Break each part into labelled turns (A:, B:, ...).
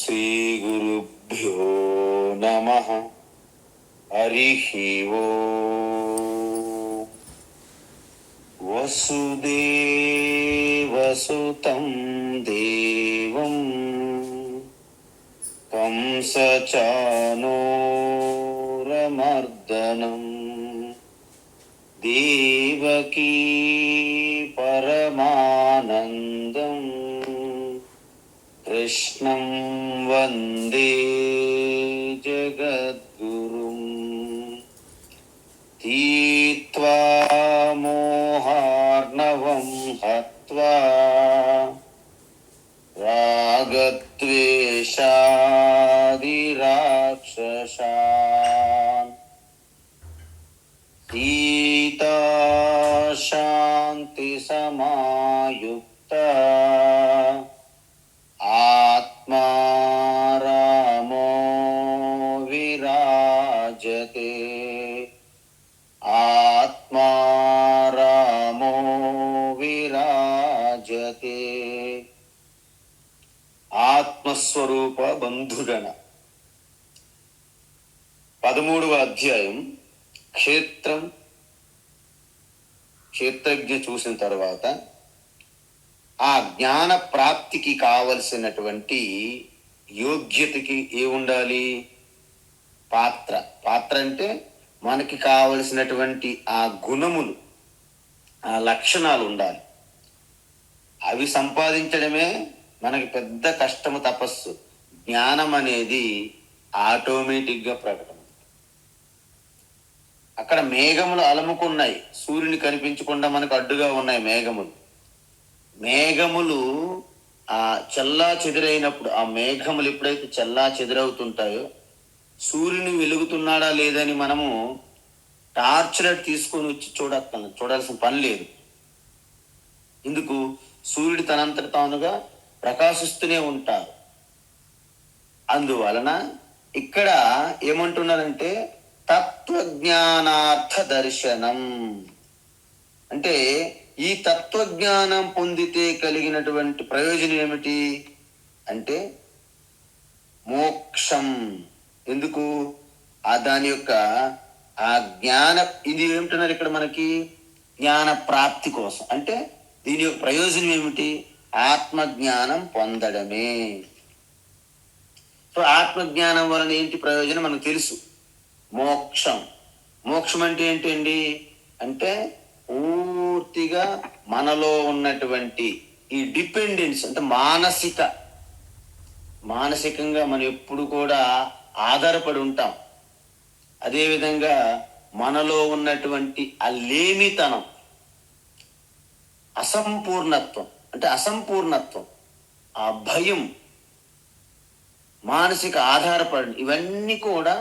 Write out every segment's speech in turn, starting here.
A: శ్రీగురుభ్యో నమః. హరిః ఓం. వసుదేవసుతం దేవం కంసచానూరమర్దనం దేవకీ పరమానందం కృష్ణం వందే జగద్గురుం. తీత్వా మోహార్ణవం హత్వా రాగద్వేషాది రాక్షసాన్ సీతా శాంతి సమాయుక్త ఆత్మా రామో విరాజతే. ఆత్మా రామో విరాజతే. ఆత్మస్వరూప బంధుగణ 13వ అధ్యాయం. క్షేత్రజ్ఞ చూసిన తర్వాత ఆ జ్ఞాన ప్రాప్తికి కావలసినటువంటి యోగ్యతకి ఉండాలి? పాత్ర అంటే మనకి కావలసినటువంటి ఆ గుణములు, ఆ లక్షణాలు ఉండాలి. అవి సంపాదించడమే మనకి పెద్ద కష్టము, తపస్సు. జ్ఞానం అనేది ఆటోమేటిక్గా ప్రకటన. అక్కడ మేఘములు అలముకున్నాయి, సూర్యుని కనిపించకుండా మనకు అడ్డుగా ఉన్నాయి మేఘములు ఆ చెల్లా చెదిరైనప్పుడు, ఆ మేఘములు ఎప్పుడైతే చెల్లా చెదిరవుతుంటాయో, సూర్యుని వెలుగుతున్నాడా లేదని మనము టార్చ్ లైట్ తీసుకొని వచ్చి చూడాల్సిన పని లేదు. ఇందుకు సూర్యుడు తనంతట తానుగా ప్రకాశిస్తూనే ఉంటారు. అందువలన ఇక్కడ ఏమంటున్నారంటే తత్వజ్ఞానార్థ దర్శనం అంటే ఈ తత్వజ్ఞానం పొందితే కలిగినటువంటి ప్రయోజనం ఏమిటి అంటే మోక్షం. ఎందుకు? దాని యొక్క ఆ జ్ఞాన, ఇది ఏమిటన్నారు ఇక్కడ మనకి? జ్ఞాన ప్రాప్తి కోసం. అంటే దీని యొక్క ప్రయోజనం ఏమిటి? ఆత్మజ్ఞానం పొందడమే. సో ఆత్మజ్ఞానం వలన ఏంటి ప్రయోజనం మనకు తెలుసు. మోక్షం అంటే ఏంటండి అంటే పూర్తిగా మనలో ఉన్నటువంటి ఈ డిపెండెన్స్, అంటే మానసికంగా మనం ఎప్పుడు కూడా ఆధారపడి ఉంటాం. అదేవిధంగా మనలో ఉన్నటువంటి ఆ లేమితనం, అసంపూర్ణత్వం, ఆ భయం, మానసిక ఆధారపడి, ఇవన్నీ కూడా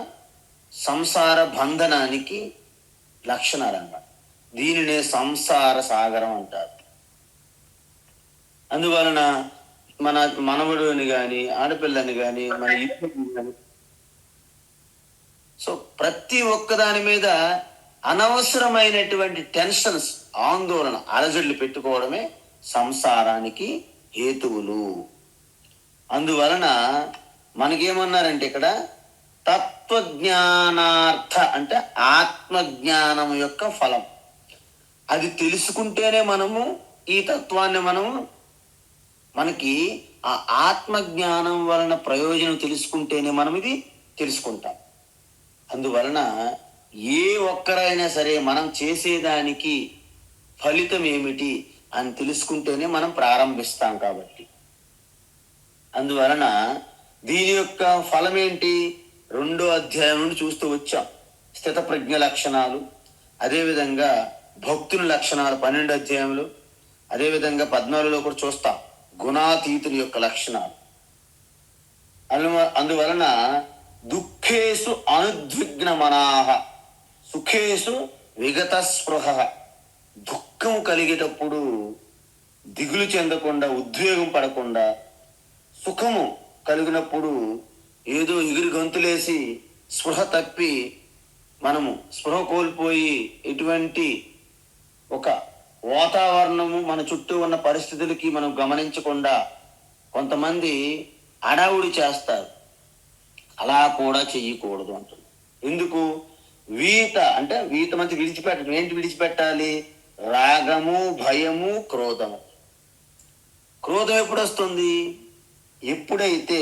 A: సంసార బంధనానికి లక్షణాలు అన్నమాట. దీనినే సంసార సాగరం అంటారు. అందువలన మన మనవడుని కానీ, ఆడపిల్లని కానీ, మన ఇల్లుని కానీ, సో ప్రతి ఒక్కదాని మీద అనవసరమైనటువంటి టెన్షన్స్, ఆందోళన, అలజడులు పెట్టుకోవడమే సంసారానికి హేతువులు. అందువలన మనకేమన్నారంటే ఇక్కడ తత్వజ్ఞానార్థ అంటే ఆత్మజ్ఞానం యొక్క ఫలం. అది తెలుసుకుంటేనే మనము ఈ తత్వాన్ని మనకి ఆ ఆత్మజ్ఞానం వలన ప్రయోజనం తెలుసుకుంటేనే మనం ఇది తెలుసుకుంటాం. అందువలన ఏ ఒక్కరైనా సరే మనం చేసేదానికి ఫలితం ఏమిటి అని తెలుసుకుంటేనే మనం ప్రారంభిస్తాం. కాబట్టి అందువలన దీని యొక్క ఫలం ఏంటి? 2వ అధ్యాయం నుండి చూస్తూ వచ్చాం. స్థిత ప్రజ్ఞ లక్షణాలు, అదేవిధంగా భక్తుని లక్షణాలు 12 అధ్యాయంలో, అదేవిధంగా 14లో కూడా చూస్తాం గుణాతీతుని యొక్క లక్షణాలు. అందువలన దుఃఖేషు అనుద్విగ్న మనాహ సుఖేషు విగత స్పృహ. దుఃఖం కలిగేటప్పుడు దిగులు చెందకుండా, ఉద్వేగం పడకుండా, సుఖము కలిగినప్పుడు ఏదో ఎగిరి గంతులేసి స్పృహ తప్పి మనము స్పృహ కోల్పోయి ఎటువంటి ఒక వాతావరణము మన చుట్టూ ఉన్న పరిస్థితులకి మనం గమనించకుండా కొంతమంది హడావుడి చేస్తారు. అలా కూడా చెయ్యకూడదు అంటున్నారు. ఎందుకు? వీత అంటే వీత మంచి విడిచిపెట్టడం. ఏంటి విడిచిపెట్టాలి? రాగము, భయము, క్రోధము. క్రోధం ఎప్పుడు వస్తుంది? ఎప్పుడైతే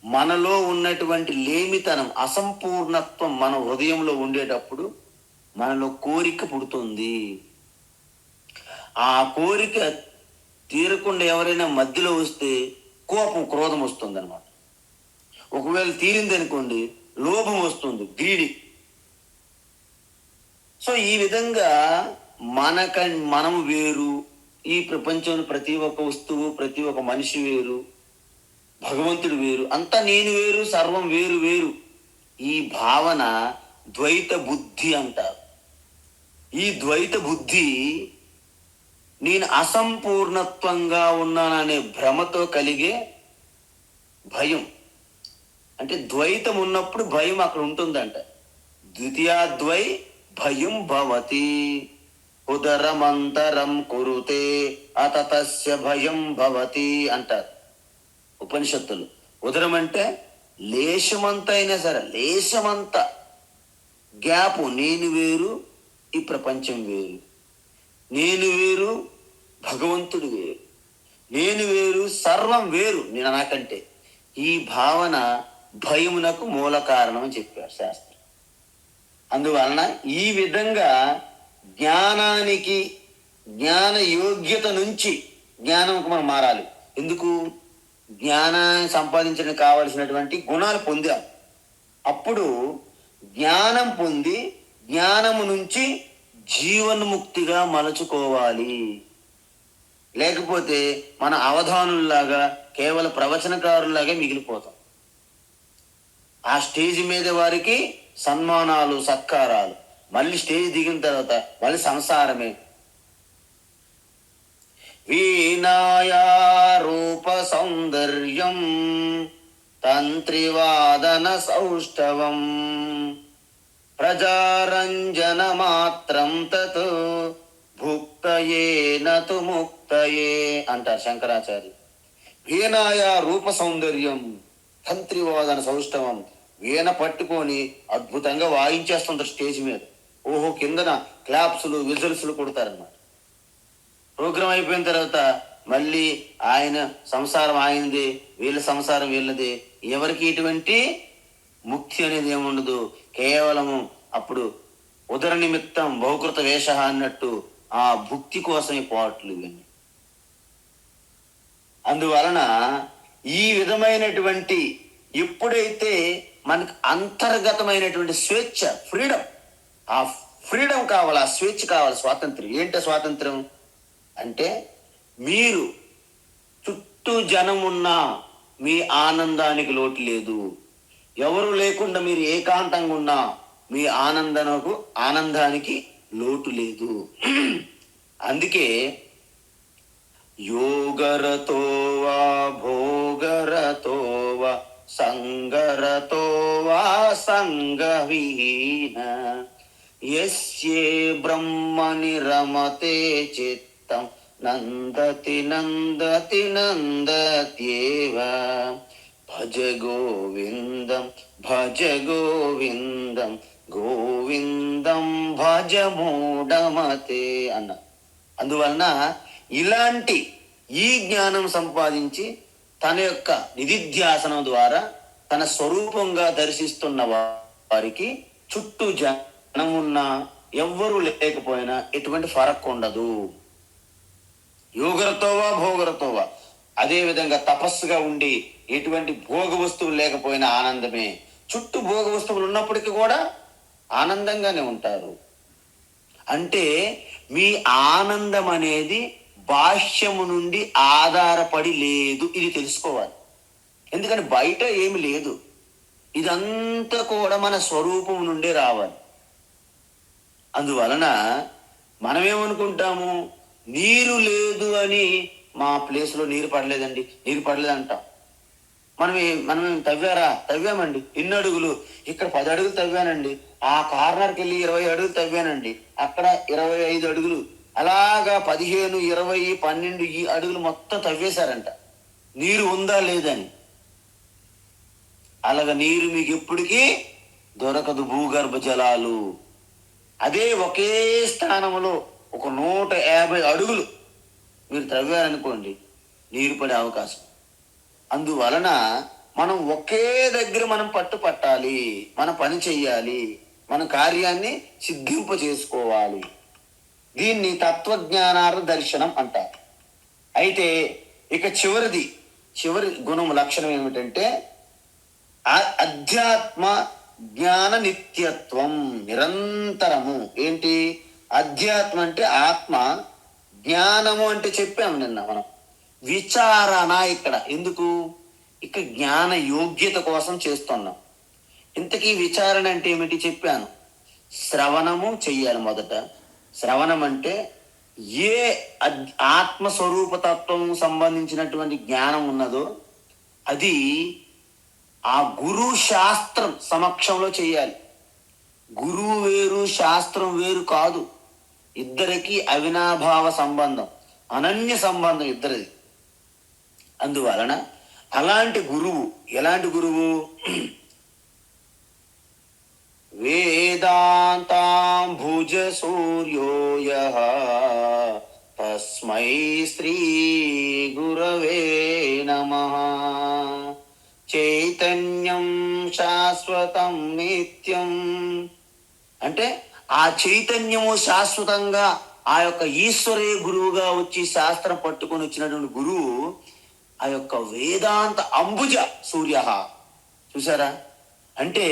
A: మనలో ఉన్నటువంటి లేమితనం, అసంపూర్ణత్వం మన హృదయంలో ఉండేటప్పుడు మనలో కోరిక పుడుతుంది. ఆ కోరిక తీరకుండా ఎవరైనా మధ్యలో వస్తే కోపం, క్రోధం వస్తుంది అనమాట. ఒకవేళ తీరింది అనుకోండి, లోభం వస్తుంది, గ్రీడి. సో ఈ విధంగా మనం వేరు, ఈ ప్రపంచంలో ప్రతి ఒక్క వస్తువు, ప్రతి ఒక్క మనిషి వేరు, భగవంతుడు వేరు, అంతా నేను వేరు, సర్వం వేరు వేరు. ఈ భావన ద్వైత బుద్ధి అంటారు. ఈ ద్వైత బుద్ధి నేను అసంపూర్ణత్వంగా ఉన్నాననే భ్రమతో కలిగే భయం. అంటే ద్వైతం ఉన్నప్పుడు భయం అక్కడ ఉంటుందంట. ద్వితీయాద్వై భయం భవతి ఉదరమంతరం కురుతే అతతస్య భయం భవతి అంటారు ఉపనిషత్తులు. ఉదరం అంటే లేశమంత అయినా సరే, లేశమంత గ్యాప్. నేను వేరు, ఈ ప్రపంచం వేరు. నేను వేరు, భగవంతుడు వేరు. నేను వేరు, సర్వం వేరు నేను నాకంటే. ఈ భావన భయమునకు మూల కారణం అని చెప్పారు శాస్త్రం. అందువలన ఈ విధంగా జ్ఞానానికి, జ్ఞాన యోగ్యత నుంచి జ్ఞానంకు మనం మారాలి. ఎందుకు? జ్ఞానాన్ని సంపాదించడానికి కావలసినటువంటి గుణాలు పొందాం. అప్పుడు జ్ఞానం పొంది జ్ఞానము నుంచి జీవన్ముక్తిగా మలుచుకోవాలి. లేకపోతే మన అవధానుల్లాగా కేవలం ప్రవచనకారుల్లాగా మిగిలిపోతాం. ఆ స్టేజ్ మీద వారికి సన్మానాలు, సత్కారాలు, మళ్ళీ స్టేజ్ దిగిన తర్వాత మళ్ళీ సంసారమే. వీణాయా రూప సౌందర్యం తంత్రివాదన సౌష్ఠవం ప్రజారంజన మాత్రం తత్ భుక్తయే నతు ముక్తయే అంటారు శంకరాచార్య. వీణాయా రూప సౌందర్యం తంత్రివాదన సౌష్ఠవం. వీణ పట్టుకొని అద్భుతంగా వాయించేస్తుంటారు స్టేజ్ మీద. ఓహో, కిందన క్లాప్స్లు, విజిల్స్లు కొడతారన్నమాట. ప్రోగ్రాం అయిపోయిన తర్వాత మళ్ళీ ఆయన సంసారం ఆయనది, వీళ్ళ సంసారం వీళ్ళది. ఎవరికి ఇటువంటి ముక్తి అనేది ఏముండదు. కేవలము అప్పుడు ఉదర నిమిత్తం బహుకృత వేష అన్నట్టు ఆ భుక్తి కోసమే పోవట్లు ఇవన్నీ. అందువలన ఈ విధమైనటువంటి ఎప్పుడైతే మనకు అంతర్గతమైనటువంటి స్వేచ్ఛ, ఫ్రీడమ్, ఆ ఫ్రీడమ్ కావాలి, ఆ స్వేచ్ఛ కావాలి, స్వాతంత్రం. ఏంటో స్వాతంత్రం అంటే మీరు చుట్టూ జనం ఉన్నా మీ ఆనందానికి లోటు లేదు. ఎవరు లేకుండా మీరు ఏకాంతంగా ఉన్నా మీ ఆనందానికి లోటు లేదు. అందుకే యోగరతో వా భోగరతో వా సంగరతో వా సంగవిహీన యస్యే బ్రహ్మని రమతే చిత్తం నందతి నందతి నందత్యేవ భజ గోవిందం భజ గోవిందం గోవిందం భజ మూఢమతే అన్న. అందువలన ఇలాంటి ఈ జ్ఞానం సంపాదించి తన యొక్క నిధిధ్యాసనం ద్వారా తన స్వరూపంగా దర్శిస్తున్న వారికి చుట్టూ జనం ఉన్నా ఎవ్వరూ లేకపోయినా ఎటువంటి ఫరక్ ఉండదు. యోగరతోవా భోగరతోవా. అదే విధంగా తపస్సుగా ఉండి ఎటువంటి భోగ వస్తువులు లేకపోయినా ఆనందమే. చుట్టూ భోగ వస్తువులు ఉన్నప్పటికీ కూడా ఆనందంగానే ఉంటారు. అంటే మీ ఆనందం అనేది బాహ్యము నుండి ఆధారపడి లేదు. ఇది తెలుసుకోవాలి. ఎందుకని బయట ఏమి లేదు, ఇదంతా కూడా మన స్వరూపం నుండి రావాలి. అందువలన మనమేమనుకుంటాము, నీరు లేదు అని మా ప్లేస్లో నీరు పడలేదండి, నీరు పడలేదు అంటాం. మనం తవ్వామండి. ఎన్ని అడుగులు? ఇక్కడ 10 అడుగులు తవ్వానండి. ఆ కార్నర్కి వెళ్ళి 20 అడుగులు తవ్వానండి. అక్కడ 25 అడుగులు, అలాగా 15, 20, 12 ఈ అడుగులు మొత్తం తవ్వేశారంట. నీరు ఉందా లేదని. అలాగ నీరు మీకు ఎప్పటికీ దొరకదు, భూగర్భ జలాలు. అదే ఒకే స్థానంలో ఒక 150 అడుగులు మీరు త్రవ్వారనుకోండి, నీరు పడే అవకాశం. అందువలన మనం ఒకే దగ్గర మనం పట్టాలి, మన పని చెయ్యాలి, మన కార్యాన్ని సిద్ధింప చేసుకోవాలి. దీన్ని తత్వజ్ఞానార్థ దర్శనం అంటారు. అయితే ఇక చివరి గుణం లక్షణం ఏమిటంటే అధ్యాత్మ జ్ఞాన నిత్యత్వం, నిరంతరము. ఏంటి అధ్యాత్మ అంటే ఆత్మ, జ్ఞానము అంటే చెప్పాము నిన్న మనం విచారణ. ఇక్కడ ఎందుకు? ఇక్కడ జ్ఞాన యోగ్యత కోసం చేస్తున్నాం. ఇంతకీ విచారణ అంటే ఏమిటి చెప్పాను. శ్రవణము చెయ్యాలి. మొదట శ్రవణం అంటే ఏ ఆత్మస్వరూపతత్వం సంబంధించినటువంటి జ్ఞానం ఉన్నదో అది ఆ గురు శాస్త్రం సమక్షంలో చేయాలి. గురువు వేరు, శాస్త్రం వేరు కాదు. ఇద్దరికి అవినాభావ సంబంధం, అనన్య సంబంధం ఇద్దరిది. అందువలన అలాంటి గురువు, ఎలాంటి గురువు? వేదాంతాంబుజ సూర్యో యః తస్మై శ్రీ గురవే నమః. చైతన్యం శాశ్వతం నిత్యం అంటే ఆ చైతన్యము శాశ్వతంగా ఆ యొక్క ఈశ్వరే గురువుగా వచ్చి శాస్త్రం పట్టుకొని వచ్చినటువంటి గురువు ఆ యొక్క వేదాంత అంబుజ సూర్య. చూసారా? అంటే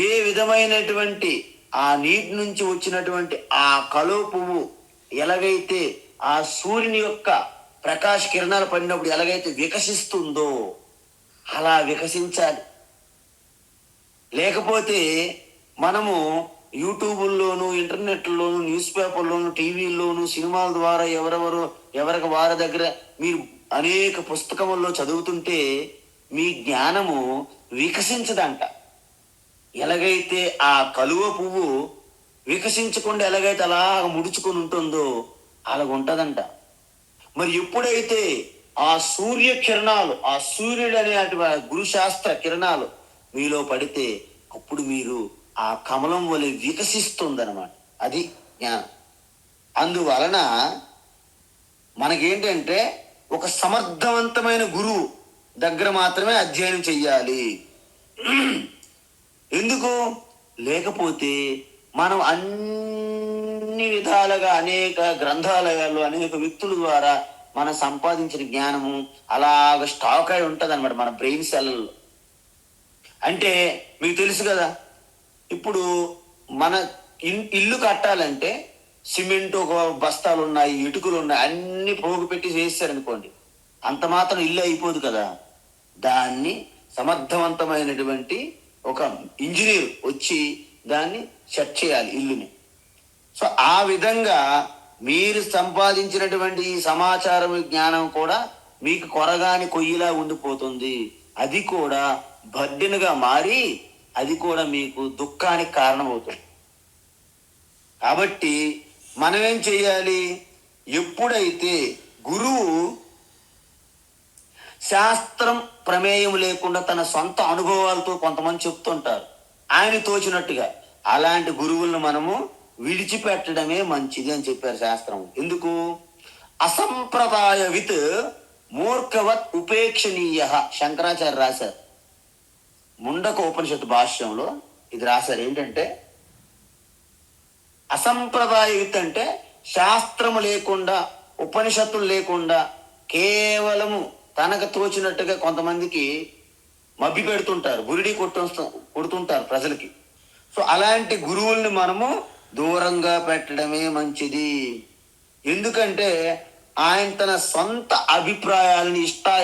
A: ఏ విధమైనటువంటి ఆ నీటి నుంచి వచ్చినటువంటి ఆ కలువ పువ్వు ఎలాగైతే ఆ సూర్యుని యొక్క ప్రకాశ కిరణాలు పడినప్పుడు ఎలాగైతే వికసిస్తుందో అలా వికసించాలి. లేకపోతే మనము యూట్యూబుల్లోను, ఇంటర్నెట్లోను, న్యూస్ పేపర్లోను, టీవీల్లోను, సినిమాల ద్వారా ఎవరికి వారి దగ్గర మీరు అనేక పుస్తకముల్లో చదువుతుంటే మీ జ్ఞానము వికసించదంట. ఎలాగైతే ఆ కలువ పువ్వు వికసించకుండా ఎలాగైతే అలా ముడుచుకొని ఉంటుందో అలాగ ఉంటదంట. మరి ఎప్పుడైతే ఆ సూర్య కిరణాలు, ఆ సూర్యుడు అనే గురుశాస్త్ర కిరణాలు మీలో పడితే అప్పుడు మీరు ఆ కమలం వలె వికసిస్తుందన్నమాట. అది జ్ఞానం. అందువలన మనకేంటంటే ఒక సమర్థవంతమైన గురువు దగ్గర మాత్రమే అధ్యయనం చెయ్యాలి. ఎందుకు? లేకపోతే మనం అన్ని విధాలుగా అనేక గ్రంథాలయాలు, అనేక వ్యక్తుల ద్వారా మనం సంపాదించిన జ్ఞానము అలాగ స్టాక్ అయి ఉంటుంది అనమాట మన బ్రెయిన్ సెల్లలో. అంటే మీకు తెలుసు కదా, ఇప్పుడు మన ఇల్లు కట్టాలంటే సిమెంట్ ఒక బస్తాలు ఉన్నాయి, ఇటుకలు ఉన్నాయి, అన్ని పోగు పెట్టి చేశారనుకోండి, అంత మాత్రం ఇల్లు అయిపోదు కదా. దాన్ని సమర్థవంతమైనటువంటి ఒక ఇంజనీర్ వచ్చి దాన్ని సెట్ చేయాలి ఇల్లుని. సో ఆ విధంగా మీరు సంపాదించినటువంటి ఈ సమాచారం, జ్ఞానం కూడా మీకు కొరగాని కొయ్యిలా ఉండిపోతుంది. అది కూడా బర్డెన్గా మారి అది కూడా మీకు దుఃఖానికి కారణమవుతుంది. కాబట్టి మనమేం చేయాలి? ఎప్పుడైతే గురువు శాస్త్రం ప్రమేయం లేకుండా తన సొంత అనుభవాలతో కొంతమంది చెప్తుంటారు ఆయన తోచినట్టుగా, అలాంటి గురువులను మనము విడిచిపెట్టడమే మంచిది అని చెప్పారు శాస్త్రం. ఎందుకు? అసంప్రదాయవిత్ మూర్ఖవత్ ఉపేక్షణీయ. శంకరాచార్య రాశారు ముండక ఉపనిషత్తు భాష్యంలో ఇది రాశారు. ఏంటంటే అసంప్రదాయవిత్ అంటే శాస్త్రము లేకుండా, ఉపనిషత్తులు లేకుండా కేవలము తనకు తోచినట్టుగా కొంతమందికి మభ్య పెడుతుంటారు, బురిడి కొడుతుంటారు ప్రజలకి. సో అలాంటి గురువుల్ని మనము దూరంగా పెట్టడమే మంచిది. ఎందుకంటే ఆయన తన సొంత అభిప్రాయాలని,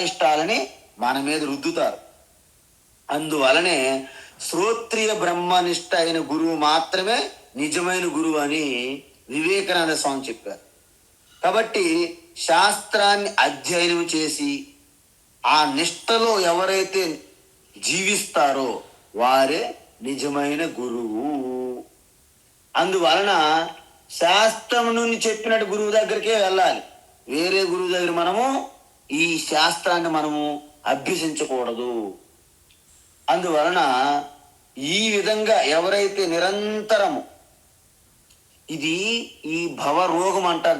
A: ఇష్టాలని మన మీద రుద్దుతారు. అందువలనే శ్రోత్రియ బ్రహ్మనిష్ట అయిన గురువు మాత్రమే నిజమైన గురువు అని వివేకానంద స్వామి చెప్పారు. కాబట్టి శాస్త్రాన్ని అధ్యయనం చేసి ఆ నిష్టలో ఎవరైతే జీవిస్తారో వారే నిజమైన గురువు. అందువలన శాస్త్రం నుండి చెప్పినట్టు గురువు దగ్గరికే వెళ్ళాలి. వేరే గురువు దగ్గర మనము ఈ శాస్త్రాన్ని మనము అభ్యసించకూడదు. అందువలన ఈ విధంగా ఎవరైతే నిరంతరము, ఇది ఈ భవరోగం అంటారు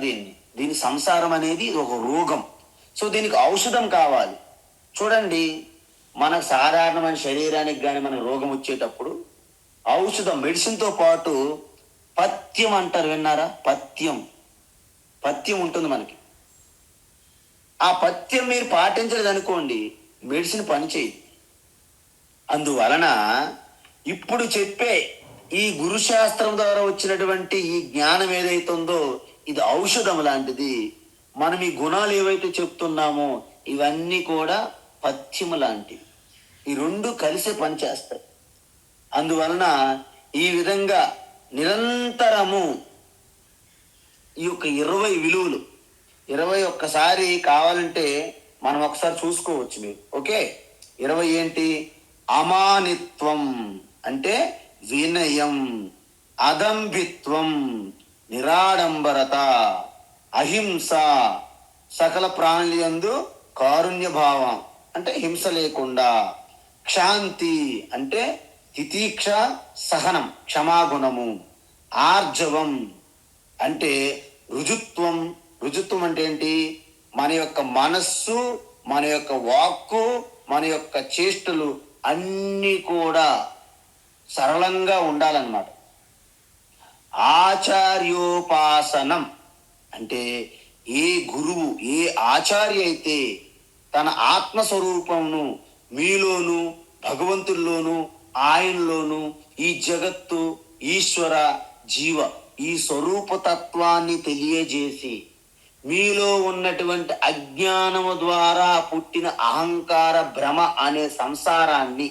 A: దీని సంసారం అనేది ఒక రోగం. సో దీనికి ఔషధం కావాలి. చూడండి, మనకు సాధారణమైన శరీరానికి కానీ మనకు రోగం వచ్చేటప్పుడు ఔషధం, మెడిసిన్తో పాటు పథ్యం అంటారు, విన్నారా? పథ్యం ఉంటుంది మనకి. ఆ పథ్యం మీరు పాటించలేదు అనుకోండి, మెడిసిన్ పనిచేయదు. అందువలన ఇప్పుడు చెప్పే ఈ గురుశాస్త్రం ద్వారా వచ్చినటువంటి ఈ జ్ఞానం ఏదైతుందో ఇది ఔషధం లాంటిది. మనం ఈ గుణాలు ఏవైతే చెప్తున్నామో ఇవన్నీ కూడా పథ్యము లాంటివి. ఈ రెండు కలిసి పనిచేస్తాయి. అందువలన ఈ విధంగా నిరంతరము ఈ యొక్క 20 విలువలు, 20 ఒక్కసారి కావాలంటే మనం ఒకసారి చూసుకోవచ్చు మీరు. ఓకే, 20 ఏంటి? అమానిత్వం అంటే వినయం, అదంభిత్వం, నిరాడంబరత, అహింస, సకల ప్రాణుల యందు కారుణ్య భావం అంటే హింస లేకుండా, క్షాంతి అంటే తితీక్ష, సహనం, క్షమాగుణము, ఆర్జవం అంటే రుజుత్వం. రుజుత్వం అంటే ఏంటి? మన యొక్క మనస్సు, మన యొక్క వాక్కు, మన యొక్క చేష్టలు అన్నీ కూడా సరళంగా ఉండాలన్నమాట. ఆచార్యోపాసనం అంటే ఏ గురువు, ఏ ఆచార్య అయితే తన ఆత్మస్వరూపమును మీలోను, భగవంతుల్లోను, ఆయనలోను, ఈ జగత్తు, ఈశ్వర, జీవ ఈ స్వరూపతత్వాన్ని తెలియజేసి మీలో ఉన్నటువంటి అజ్ఞానము ద్వారా పుట్టిన అహంకార భ్రమ అనే సంసారాన్ని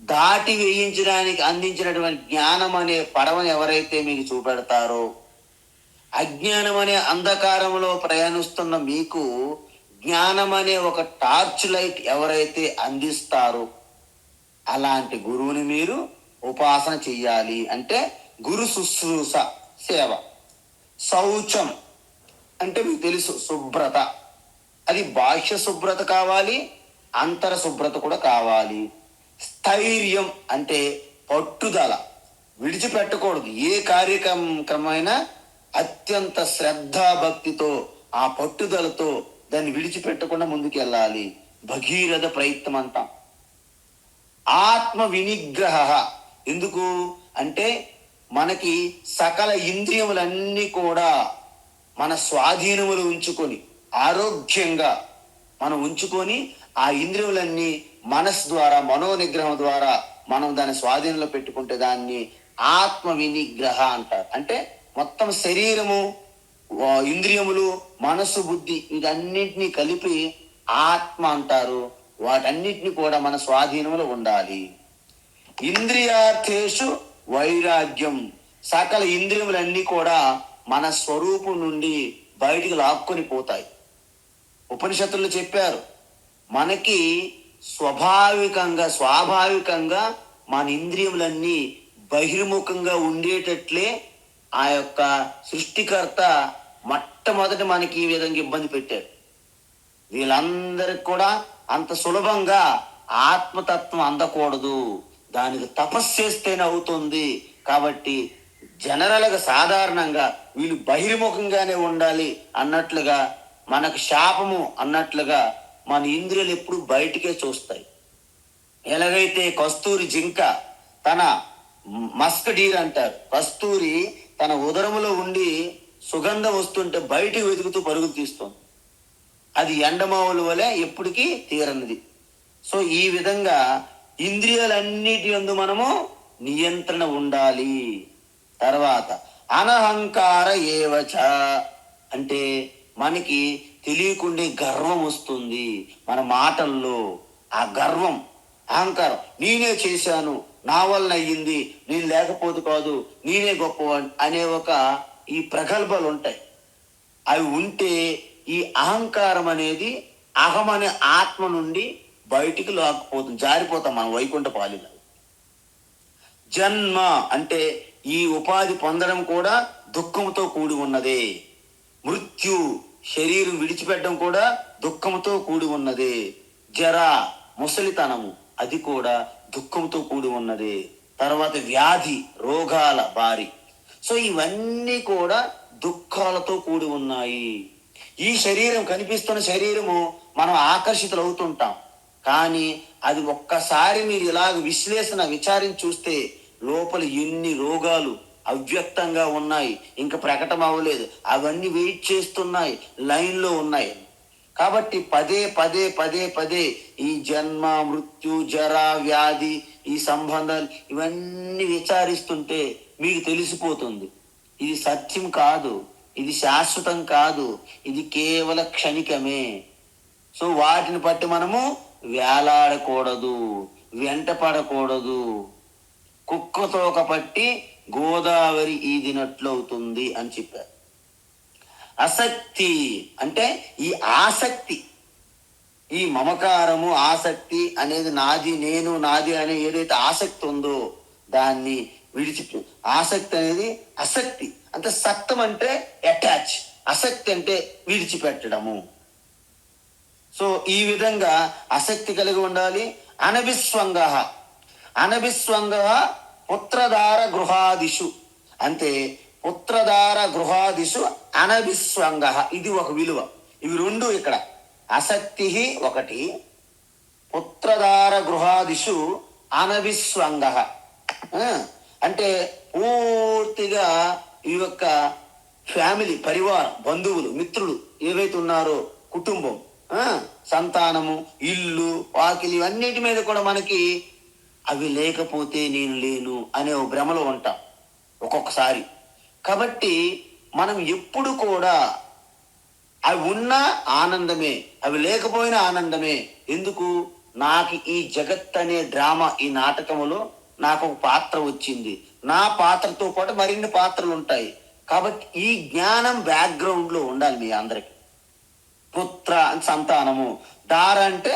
A: దాటి వేయించడానికి అందించినటువంటి జ్ఞానం అనే పడవను ఎవరైతే మీకు చూపెడతారో, అజ్ఞానం అనే అంధకారంలో ప్రయాణిస్తున్న మీకు జ్ఞానం అనే ఒక టార్చ్ లైట్ ఎవరైతే అందిస్తారో అలాంటి గురువుని మీరు ఉపాసన చెయ్యాలి. అంటే గురు శుశ్రూష, సేవ. శౌచం అంటే మీకు తెలుసు, శుభ్రత. అది బాహ్య శుభ్రత కావాలి, అంతర శుభ్రత కూడా కావాలి. స్థైర్యం అంటే పట్టుదల, విడిచిపెట్టకూడదు. ఏ కార్యక్రమమైనా అత్యంత శ్రద్ధాభక్తితో, ఆ పట్టుదలతో దాన్ని విడిచిపెట్టకుండా ముందుకెళ్ళాలి. భగీరథ ప్రయత్నం అంటాం. ఆత్మ వినిగ్రహ ఎందుకు అంటే మనకి సకల ఇంద్రియములన్నీ కూడా మన స్వాధీనములు ఉంచుకొని, ఆరోగ్యంగా మనం ఉంచుకొని, ఆ ఇంద్రియములన్నీ మనస్సు ద్వారా, మనోనిగ్రహం ద్వారా మనం దాని స్వాధీనంలో పెట్టుకుంటే దాన్ని ఆత్మ వినిగ్రహ అంటారు. అంటే మొత్తం శరీరము, ఇంద్రియములు, మనస్సు, బుద్ధి ఇదన్నింటినీ కలిపి ఆత్మ అంటారు. వాటన్నిటిని కూడా మన స్వాధీనంలో ఉండాలి. ఇంద్రియార్థేషు వైరాగ్యం, సకల ఇంద్రియములన్నీ కూడా మన స్వరూపం నుండి బయటికి లాక్కొని పోతాయి. ఉపనిషత్తులు చెప్పారు, మనకి స్వాభావికంగా మన ఇంద్రియములన్నీ బహిర్ముఖంగా ఉండేటట్లే ఆ యొక్క సృష్టికర్త మొట్టమొదటి మనకి ఈ విధంగా ఇబ్బంది పెట్టాడు. వీళ్ళందరికి కూడా అంత సులభంగా ఆత్మతత్వం అందకూడదు, దానికి తపస్సు చేస్తేనే అవుతుంది. కాబట్టి జనరల్గా సాధారణంగా వీళ్ళు బహిర్ముఖంగానే ఉండాలి అన్నట్లుగా, మనకు శాపము అన్నట్లుగా మన ఇంద్రియాలు ఎప్పుడు బయటికే చూస్తాయి. ఎలాగైతే కస్తూరి జింక తన మస్క్ డీర్ అంటారు, కస్తూరి తన ఉదరములో ఉండి సుగంధం వస్తుంటే బయటికి వెతుకుతూ పరుగులు తీస్తుంది. అది ఎండమావుల వలె ఎప్పటికీ తీరనిది. సో ఈ విధంగా ఇంద్రియాలన్నిటి యందు మనము నియంత్రణ ఉండాలి. తర్వాత అనహంకార ఏవచ అంటే మనకి తెలియకుండే గర్వం వస్తుంది మన మాటల్లో. ఆ గర్వం, అహంకారం, నేనే చేశాను, నా వలన అయ్యింది, నేను లేకపోతే కాదు, నేనే గొప్ప అనే ఒక ఈ ప్రగల్భాలు ఉంటాయి. అవి ఉంటే ఈ అహంకారం అనేది అహం అనే ఆత్మ నుండి బయటికి లాక్కుపోతుంది, జారిపోతాం మనం వైకుంఠ పాలిలో. జన్మ అంటే ఈ ఉపాధి పొందడం కూడా దుఃఖంతో కూడి ఉన్నదే. మృత్యు, శరీరం విడిచిపెట్టడం కూడా దుఃఖంతో కూడి ఉన్నదే. జర ముసలితనము అది కూడా దుఃఖంతో కూడి ఉన్నది. తర్వాత వ్యాధి రోగాల బారి. సో ఇవన్నీ కూడా దుఃఖాలతో కూడి ఉన్నాయి. ఈ శరీరం, కనిపిస్తున్న శరీరము మనం ఆకర్షితులు అవుతుంటాం, కానీ అది ఒక్కసారి మీరు ఇలాగ విచారించి చూస్తే లోపల ఎన్ని రోగాలు అవ్యక్తంగా ఉన్నాయి, ఇంకా ప్రకటన అవ్వలేదు, అవన్నీ వెయిట్ చేస్తున్నాయి, లైన్లో ఉన్నాయి. కాబట్టి పదే పదే పదే పదే ఈ జన్మ మృత్యు జర వ్యాధి ఈ సంబంధాలు ఇవన్నీ విచారిస్తుంటే మీకు తెలిసిపోతుంది ఇది సత్యం కాదు, ఇది శాశ్వతం కాదు, ఇది కేవల క్షణికమే. సో వాటిని బట్టి మనము వేలాడకూడదు, వెంట పడకూడదు. కుక్కతోక పట్టి గోదావరి ఈదినట్లు అవుతుంది అని చెప్పారు. అసక్తి అంటే ఈ ఆసక్తి, ఈ మమకారము ఆసక్తి అనేది నాది నేను నాది అనే ఏదైతే ఆసక్తి ఉందో దాన్ని విడిచి, ఆసక్తి అనేది అసక్తి అంటే సక్తం అంటే అటాచ్, ఆసక్తి అంటే విడిచిపెట్టడము. సో ఈ విధంగా ఆసక్తి కలిగి ఉండాలి. అనభిస్వంగ అనభిస్వంగ పుత్రధార గృహాదిషు అంటే పుత్రధార గృహాదిషు అనభిస్వంగ, ఇది ఒక విలువ. ఇవి రెండు ఇక్కడ ఆసక్తి ఒకటి, పుత్రధార గృహాదిషు అనభిస్వంగ అంటే పూర్తిగా ఈ యొక్క ఫ్యామిలీ పరివారం బంధువులు మిత్రులు ఏవైతే ఉన్నారో కుటుంబం సంతానము ఇల్లు వాకిలి ఇవన్నిటి మీద కూడా మనకి అవి లేకపోతే నేను లేను అనే ఓ భ్రమలో ఉంటాం ఒక్కొక్కసారి. కాబట్టి మనం ఎప్పుడు కూడా అవి ఉన్నా ఆనందమే, అవి లేకపోయినా ఆనందమే. ఎందుకు? నాకు ఈ జగత్ అనే డ్రామా, ఈ నాటకములో నాకు ఒక పాత్ర వచ్చింది, నా పాత్రతో పాటు మరిన్ని పాత్రలు ఉంటాయి. కాబట్టి ఈ జ్ఞానం బ్యాక్గ్రౌండ్ లో ఉండాలి మీ అందరికి. పుత్ర సంతానము, దార అంటే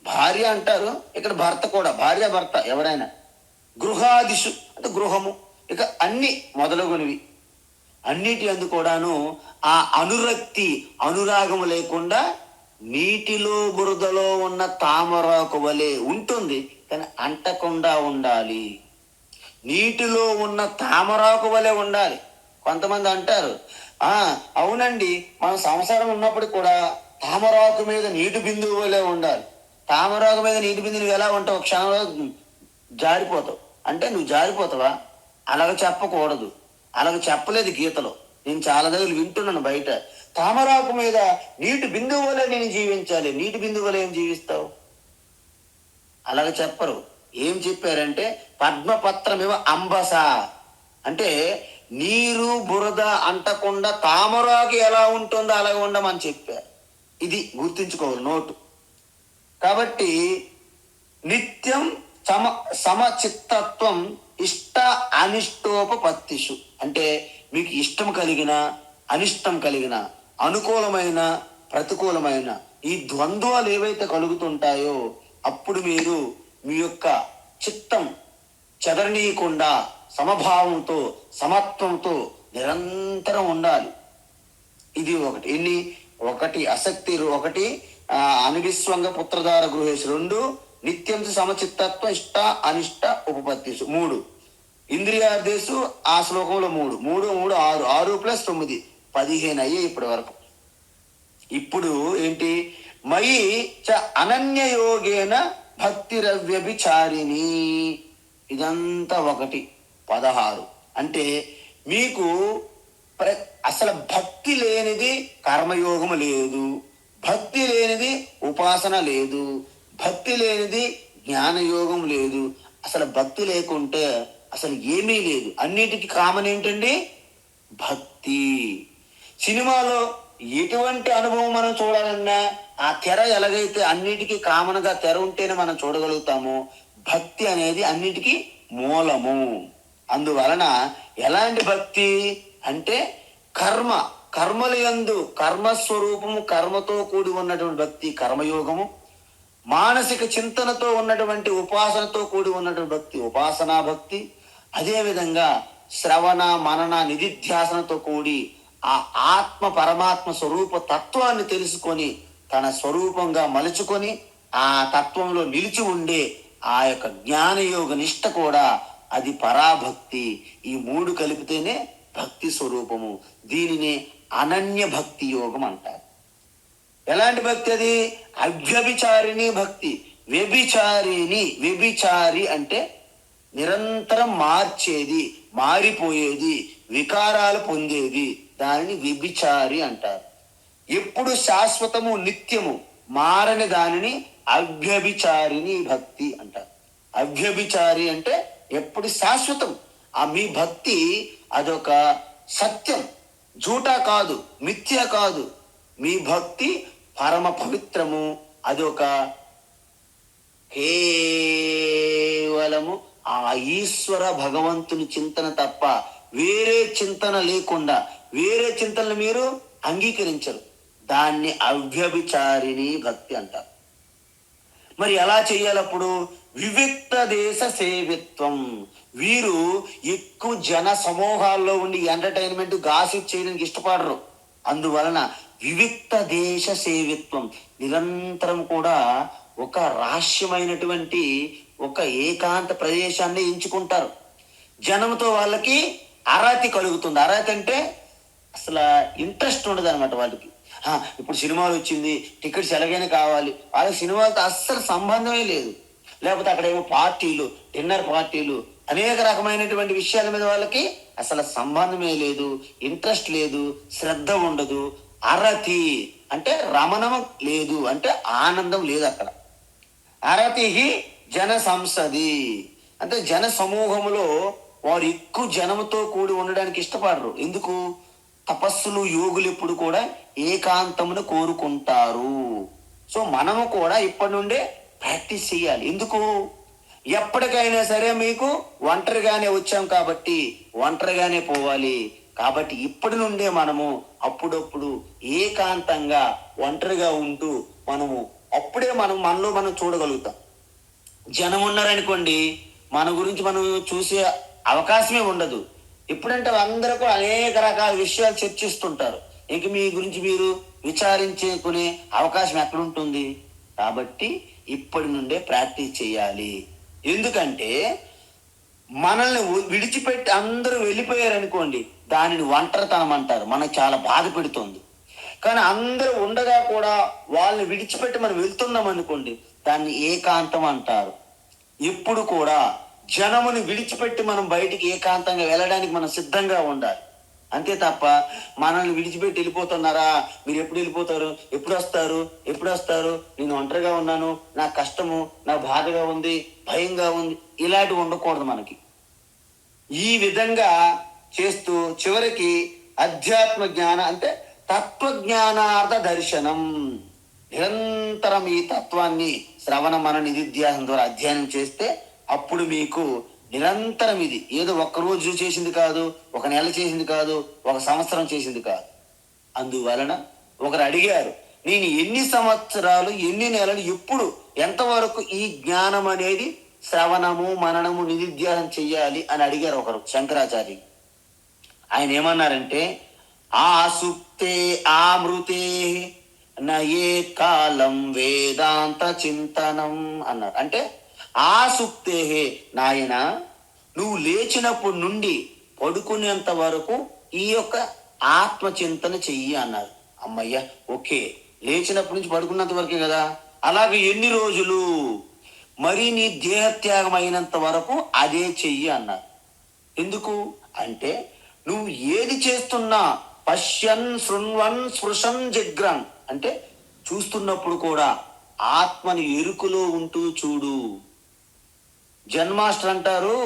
A: భార్య అంటారు, ఇక్కడ భర్త కూడా, భార్య భర్త ఎవరైనా. గృహాదిషు అంటే గృహము, ఇక అన్ని మొదలగునివి అన్నిటి అందు కూడాను ఆ అనురక్తి అనురాగము లేకుండా నీటిలో బురదలో ఉన్న తామరాకు వలె ఉంటుంది, కానీ అంటకుండా ఉండాలి. నీటిలో ఉన్న తామరాకు వలె ఉండాలి. కొంతమంది అంటారు అవునండి మనం సంసారం ఉన్నప్పుడు కూడా తామరాకు మీద నీటి బిందువు వలె ఉండాలి. తామరాకు మీద నీటి బిందువు ఎలా ఉంటావు? క్షణంలో జారిపోతావు. అంటే నువ్వు జారిపోతావా? అలాగ చెప్పకూడదు, అలాగ చెప్పలేదు గీతలో. నేను చాలా దగ్గర వింటున్నాను బయట, తామరాకు మీద నీటి బిందువు వలె నేను జీవించాలి. నీటి బిందువు వలె ఏం జీవిస్తావు? అలాగ చెప్పరు. ఏం చెప్పారంటే పద్మపత్రమివ అంబస అంటే నీరు బురద అంటకుండా తామరాకు ఎలా ఉంటుందో అలాగ ఉండమని చెప్పారు. ఇది గుర్తుంచుకోవాలి నోటు. కాబట్టి నిత్యం సమచిత్తత్వం ఇష్ట అనిష్టోపపత్తిషు అంటే మీకు ఇష్టం కలిగిన అనిష్టం కలిగిన అనుకూలమైన ప్రతికూలమైన ఈ ద్వంద్వాలు ఏవైతే కలుగుతుంటాయో అప్పుడు మీరు మీ యొక్క చిత్తం చెదరనీయకుండా సమభావంతో సమత్వంతో నిరంతరం ఉండాలి. ఇది ఒకటి. ఒకటి అసక్తి, ఒకటి అనివిస్వంగ పుత్రధార గృహేషు, రెండు నిత్యం సమచిత్తత్వ ఇష్ట అనిష్ట ఉపపత్తిషు, మూడు ఇంద్రియార్థేషు ఆ శ్లోకంలో మూడు మూడు మూడు 6 6 + 9 15 అయ్యాయి ఇప్పటి వరకు. ఇప్పుడు ఏంటి? మయి చ అనన్యయోగేన భక్తిరవ్యభిచారిణి, ఇదంతా ఒకటి 16. అంటే మీకు అసలు భక్తి లేనిది కర్మయోగము లేదు, భక్తి లేనిది ఉపాసన లేదు, భక్తి లేనిది జ్ఞానయోగం లేదు. అసలు భక్తి లేకుంటే అసలు ఏమీ లేదు. అన్నిటికీ కామన్ ఏంటండి? భక్తి. సినిమాలో ఎటువంటి అనుభవం మనం చూడాలన్నా ఆ తెర ఎలాగైతే అన్నిటికీ కామన్గా తెర ఉంటేనే మనం చూడగలుగుతామో, భక్తి అనేది అన్నిటికీ మూలము. అందువలన ఎలాంటి భక్తి అంటే కర్మల యందు కర్మస్వరూపము, కర్మతో కూడి ఉన్నటువంటి భక్తి కర్మయోగము, మానసిక చింతనతో ఉన్నటువంటి ఉపాసనతో కూడి ఉన్నటువంటి భక్తి ఉపాసనా భక్తి, అదేవిధంగా శ్రవణ మనన నిధిధ్యాసనతో కూడి ఆ ఆత్మ పరమాత్మ స్వరూప తత్వాన్ని తెలుసుకొని తన స్వరూపంగా మలుచుకొని ఆ తత్వంలో నిలిచి ఉండే ఆ యొక్క జ్ఞానయోగ నిష్ట కూడా అది పరాభక్తి. ఈ మూడు కలిపితేనే భక్తి స్వరూపము. దీనిని అనన్య భక్తి యోగం అంటారు. ఎలాంటి భక్తి అది? అవ్యభిచారిణి భక్తి. వ్యభిచారి అంటే నిరంతరం మార్చేది, మారిపోయేది, వికారాలు పొందేది, దానిని వ్యభిచారి అంటారు. ఎప్పుడు శాశ్వతము నిత్యము మారని దానిని అవ్యభిచారిణి భక్తి అంటారు. అవ్యభిచారి అంటే ఎప్పుడు శాశ్వతం. మీ భక్తి అదొక సత్యం, జూటా కాదు, మిథ్య కాదు. మీ భక్తి పరమ పవిత్రము. అదొక కేవలము ఆ ఈశ్వర భగవంతుని చింతన తప్ప వేరే చింతన లేకుండా వేరే చింతనలు మీరు అంగీకరించరు. దాన్ని అవ్యభిచారిణి భక్తి అంటారు. మరి ఎలా చేయాలప్పుడు? వివిక్త దేశ సేవిత్వం. వీరు ఎక్కువ జన సమూహాల్లో ఉండి ఎంటర్టైన్మెంట్ గాసిప్ చేయడానికి ఇష్టపడరు. అందువలన వివిక్త దేశ సేవిత్వం, నిరంతరం కూడా ఒక రహస్యమైనటువంటి ఒక ఏకాంత ప్రదేశాన్ని ఎంచుకుంటారు. జనంతో వాళ్ళకి అరాతి కలుగుతుంది. అరాతి అంటే అసలు ఇంట్రెస్ట్ ఉండదు అనమాట వాళ్ళకి. ఇప్పుడు సినిమాలు వచ్చింది, టికెట్స్ ఎలాగైనా కావాలి. వాళ్ళకి సినిమాలతో అస్సలు సంబంధమే లేదు. లేకపోతే అక్కడేమో పార్టీలు, డిన్నర్ పార్టీలు, అనేక రకమైనటువంటి విషయాల మీద వాళ్ళకి అసలు సంబంధమే లేదు, ఇంట్రెస్ట్ లేదు, శ్రద్ధ ఉండదు. అరతి అంటే రమణం లేదు, అంటే ఆనందం లేదు అక్కడ. అరతి జన సంసది అంటే జన సమూహములో వారు ఎక్కువ జనముతో కూడి ఉండడానికి ఇష్టపడరు. ఎందుకు? తపస్సులు, యోగులు ఎప్పుడు కూడా ఏకాంతమును కోరుకుంటారు. సో మనము కూడా ఇప్పటి నుండే ప్రాక్టీస్ చేయాలి. ఎందుకు? ఎప్పటికైనా సరే మీకు ఒంటరిగానే వచ్చాం కాబట్టి ఒంటరిగానే పోవాలి. కాబట్టి ఇప్పటి నుండే మనము అప్పుడప్పుడు ఏకాంతంగా ఒంటరిగా ఉంటూ మనము అప్పుడే మనలో మనం చూడగలుగుతాం. జనం ఉన్నారనుకోండి, మన గురించి మనం చూసే అవకాశమే ఉండదు. ఎప్పుడంటే అందరూ కూడా అనేక రకాల విషయాలు చర్చిస్తుంటారు. ఇంక మీ గురించి మీరు విచారించుకునే అవకాశం ఎక్కడుంటుంది? కాబట్టి ఇప్పటి నుండే ప్రాక్టీస్ చేయాలి. ఎందుకంటే మనల్ని విడిచిపెట్టి అందరూ వెళ్ళిపోయారనుకోండి, దానిని ఒంటరితనం అంటారు. మనకు చాలా బాధ పెడుతుంది. కానీ అందరూ ఉండగా కూడా వాళ్ళని విడిచిపెట్టి మనం వెళ్తున్నాం అనుకోండి, దాన్ని ఏకాంతం అంటారు. ఎప్పుడు కూడా జనముని విడిచిపెట్టి మనం బయటికి ఏకాంతంగా వెళ్ళడానికి మనం సిద్ధంగా ఉండాలి. అంతే తప్ప మనల్ని విడిచిపెట్టి వెళ్ళిపోతున్నారా, మీరు ఎప్పుడు వెళ్ళిపోతారు, ఎప్పుడు వస్తారు, నేను ఒంటరిగా ఉన్నాను, నా కష్టము, నా బాధగా ఉంది, భయంగా ఉంది, ఇలాంటివి ఉండకూడదు మనకి. ఈ విధంగా చేస్తూ చివరికి అధ్యాత్మ జ్ఞాన అంటే తత్వజ్ఞానార్థ దర్శనం. నిరంతరం ఈ తత్వాన్ని శ్రవణ మన నిధిధ్యాసం ద్వారా అధ్యయనం చేస్తే అప్పుడు మీకు నిరంతరం ఇది ఏదో ఒక్కరోజు చేసింది కాదు, ఒక నెల చేసింది కాదు, ఒక సంవత్సరం చేసింది కాదు. అందువలన ఒకరు అడిగారు, నేను ఎన్ని సంవత్సరాలు, ఎన్ని నెలలు, ఎప్పుడు, ఎంతవరకు ఈ జ్ఞానం అనేది శ్రవణము మననము నిధిధ్యాసం చెయ్యాలి అని అడిగారు ఒకరు, శంకరాచార్య. ఆయన ఏమన్నారంటే, ఆసుప్తే ఆమృతే నయే కాలం వేదాంత చింతనం అన్నారు. అంటే ఆసుప్తే, నాయన నువ్వు లేచినప్పటి నుండి పడుకునేంత వరకు ఈ యొక్క ఆత్మచింతన చెయ్యి అన్నారు. అమ్మయ్య, ఓకే, లేచినప్పటి నుంచి పడుకున్నంత వరకే కదా, అలాగే ఎన్ని రోజులు? మరి నీ దేహత్యాగం అయినంత వరకు అదే చెయ్యి అన్నారు. ఎందుకు అంటే నువ్వు ఏది చేస్తున్నా పశ్యన్ శృణ్వన్ స్పృశన్ జగ్రన్ అంటే చూస్తున్నప్పుడు కూడా ఆత్మని ఎరుకులో ఉంటూ చూడు. జన్మాస్టర్ అంటారు,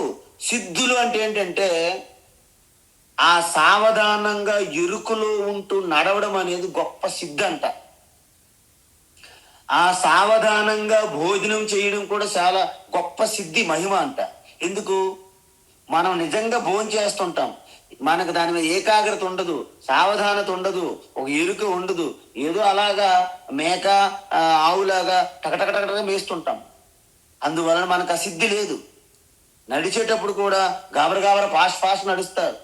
A: సిద్ధులు అంటే ఏంటంటే ఆ సావధానంగా ఎరుకులో ఉంటూ నడవడం అనేది గొప్ప సిద్ధి అంట. ఆ సావధానంగా భోజనం చేయడం కూడా చాలా గొప్ప సిద్ధి, మహిమ అంట. ఎందుకు? మనం నిజంగా భోజనం చేస్తుంటాం, మనకు దాని మీద ఏకాగ్రత ఉండదు, సావధానత ఉండదు, ఒక ఎరుక ఉండదు, ఏదో అలాగా మేక ఆవులాగా టకటకటకటగా మేస్తుంటాం. అందువలన మనకు ఆ సిద్ధి లేదు. నడిచేటప్పుడు కూడా గాబర ఫాస్ట్ నడుస్తారు.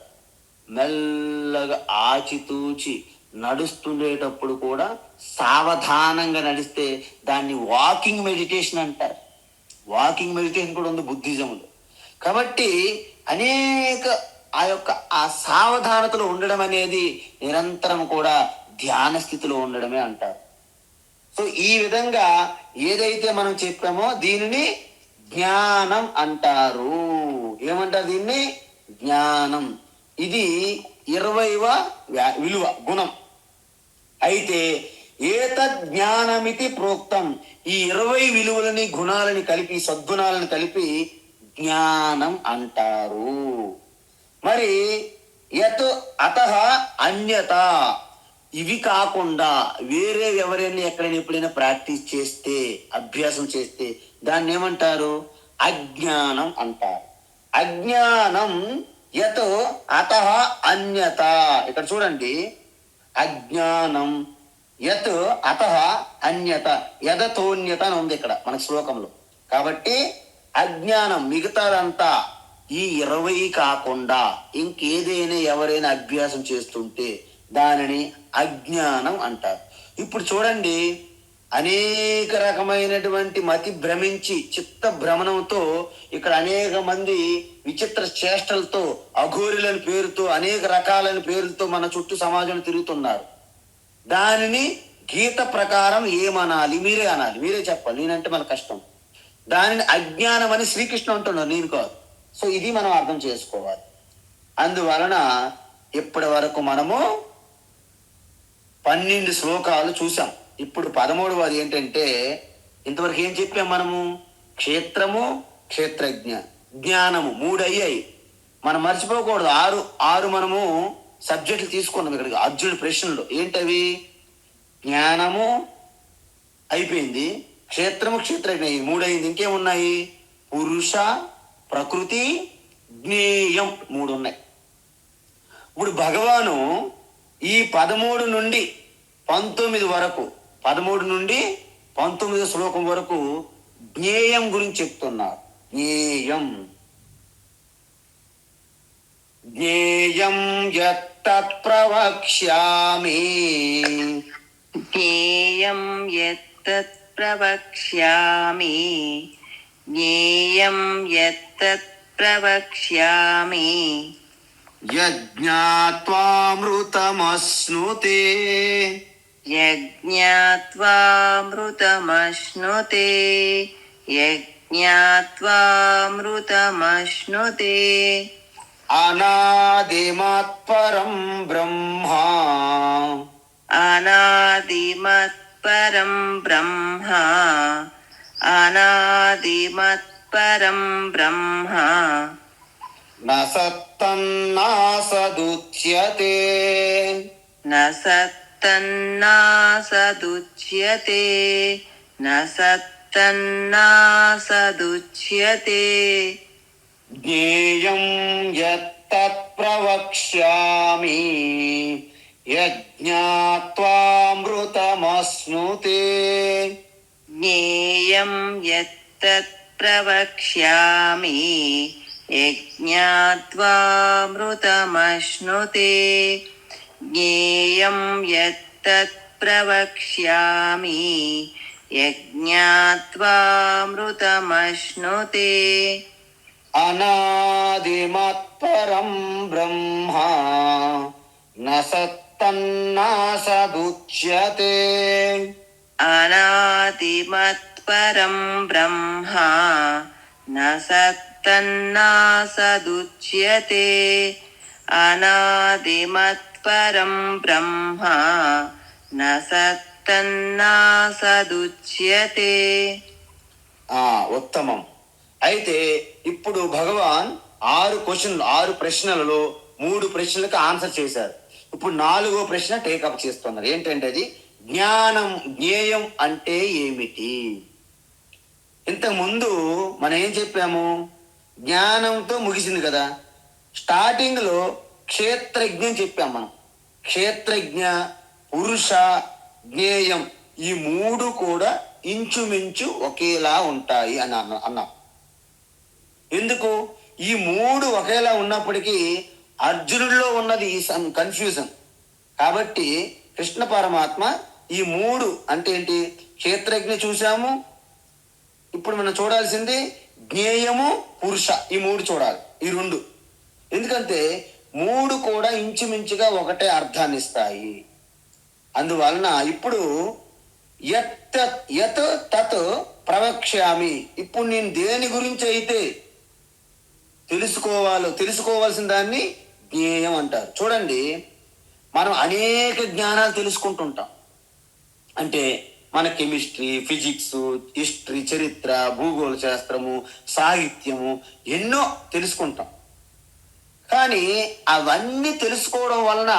A: మెల్లగా ఆచితూచి నడుస్తుండేటప్పుడు కూడా సావధానంగా నడిస్తే దాన్ని వాకింగ్ మెడిటేషన్ అంటారు. వాకింగ్ మెడిటేషన్ కూడా ఉంది బుద్ధిజంలో. కాబట్టి అనేక ఆ సావధానతలో ఉండడం అనేది నిరంతరం కూడా ధ్యాన స్థితిలో ఉండడమే అంటారు. సో ఈ విధంగా ఏదైతే మనం చెప్పామో దీనిని జ్ఞానం అంటారు. ఏమంటారు దీన్ని? జ్ఞానం. ఇది 20వ విలువ గుణం. అయితే ఏతద్ జ్ఞానమితి ప్రోక్తం, ఈ 20 విలువలని గుణాలని కలిపి సద్గుణాలను కలిపి జ్ఞానం అంటారు. మరి యత్ అతః అన్యత, ఇవి కాకుండా వేరే ఎవరైనా ఎక్కడైనా ఎప్పుడైనా ప్రాక్టీస్ చేస్తే, అభ్యాసం చేస్తే దాన్ని ఏమంటారు? అజ్ఞానం అంటారు. అజ్ఞానం యత్ అతః అన్యత. ఇక్కడ చూడండి, అజ్ఞానం యత్ అతః అన్యత, యదతోన్యత అని ఉంది ఇక్కడ మన శ్లోకంలో. కాబట్టి అజ్ఞానం మిగతాదంతా ఈ 20 కాకుండా ఇంకేదైనా ఎవరైనా అభ్యాసం చేస్తుంటే దానిని అజ్ఞానం అంటారు. ఇప్పుడు చూడండి, అనేక రకమైనటువంటి మతి భ్రమించి చిత్త భ్రమణంతో ఇక్కడ అనేక మంది విచిత్ర చేష్టలతో, అఘోరులని పేరుతో, అనేక రకాలైన పేర్లతో మన చుట్టూ సమాజంలో తిరుగుతున్నారు. దానిని గీత ప్రకారం ఏమనాలి? మీరే అనాలి, మీరే చెప్పాలి. నేనంటే మన కష్టం. దానిని అజ్ఞానం అని శ్రీకృష్ణ అంటున్నారు, నేను కాదు. సో ఇది మనం అర్థం చేసుకోవాలి. అందువలన ఇప్పటి వరకు మనము 12 శ్లోకాలు చూసాం. ఇప్పుడు 13వది ఏంటంటే, ఇంతవరకు ఏం చెప్పాం మనము? క్షేత్రము, క్షేత్రజ్ఞ, జ్ఞానము 3 అయ్యాయి. మనం మర్చిపోకూడదు. 6 మనము సబ్జెక్టులు తీసుకున్నాం ఇక్కడికి అర్జునుడి ప్రశ్నలు. ఏంటవి? జ్ఞానము అయిపోయింది, క్షేత్రము, క్షేత్రజ్ఞ 3 అయింది. ఇంకేమున్నాయి? పురుష, ప్రకృతి, జ్ఞేయం 3 ఉన్నాయి. ఇప్పుడు భగవాను ఈ 13 నుండి 19 వరకు, 13 నుండి 19 శ్లోకం వరకు జ్ఞేయం గురించి చెప్తున్నారు. జ్ఞేయం జ్ఞేయం యత్తత్ ప్రవక్ష్యామి,
B: జ్ఞేయం యత్తత్ ప్రవక్ష్యామి, జ్ఞేయం యత్తత్ ప్రవక్ష్యామి,
A: యజ్ఞాత్వామృతమశ్నుతే,
B: యజ్ఞాత్వామృతమశ్నుతే, యజ్ఞాత్వామృతమశ్నుతే,
A: అనాదిమత్పరం బ్రహ్మ,
B: అనాదిమత్పరం బ్రహ్మ, అనాదిమత్పరం బ్రహ్మ,
A: న సత్తన్నాసదుచ్యతే,
B: న సత్తన్నాసదుచ్యతే, న సత్తన్నాసదుచ్యతే,
A: జ్ఞేయం యత్తత్ ప్రవక్ష్యామి, యజ్ఞాత్వామృతమశ్నుతే,
B: జ్ఞేయం యత్తత్ ప్రవక్ష్యామి, యజ్ఞాత్వామృతమశ్నుతే, జ్ఞేయం యత్తత్ ప్రవక్ష్యామి, యజ్ఞాత్వామృతమశ్నుతే,
A: అనాదిమత్పరం బ్రహ్మ న సత్తన్నాసదుచ్యతే,
B: అనాదిమత్పరం బ్రహ్మ న సత్తన్నాసదుచ్యతే, అనాదిమత్పరం బ్రహ్మ న సత్తన్నాసదుచ్యతే.
A: ఉత్తమం. అయితే ఇప్పుడు భగవాన్ 6 ప్రశ్నలలో 3 ప్రశ్నలకు ఆన్సర్ చేశారు. ఇప్పుడు 4వ ప్రశ్న టేకప్ చేస్తున్నారు. ఏంటంటే అది జ్ఞానం, జ్ఞేయం అంటే ఏమిటి? ఇంతకు ముందు మనం ఏం చెప్పాము? జ్ఞానంతో ముగిసింది కదా. స్టార్టింగ్ లో క్షేత్రజ్ఞం చెప్పాం మనం. క్షేత్రజ్ఞ, పురుష, జ్ఞేయం ఈ 3 కూడా ఇంచుమించు ఒకేలా ఉంటాయి అని అన్నాం. ఎందుకు? ఈ 3 ఒకేలా ఉన్నప్పటికీ అర్జునుడిలో ఉన్నది కన్ఫ్యూజన్. కాబట్టి కృష్ణ పరమాత్మ ఈ మూడు అంటే ఏంటి? క్షేత్రజ్ఞ చూసాము, ఇప్పుడు మనం చూడాల్సింది జ్ఞేయము, పురుష. ఈ మూడు చూడాలి, ఈ రెండు. ఎందుకంటే మూడు కూడా ఇంచుమించుగా ఒకటే అర్థాన్ని ఇస్తాయి. అందువలన ఇప్పుడు యత్ యత్ తత్ ప్రవక్ష్యామి. ఇప్పుడు నేను దేని గురించి అయితే తెలుసుకోవాల్సిన దాన్ని జ్ఞేయం అంటారు. చూడండి, మనం అనేక జ్ఞానాలు తెలుసుకుంటుంటాం. అంటే మన కెమిస్ట్రీ, ఫిజిక్స్, హిస్టరీ, చరిత్ర, భూగోళ శాస్త్రము, సాహిత్యము ఎన్నో తెలుసుకుంటాం. కానీ అవన్నీ తెలుసుకోవడం వలన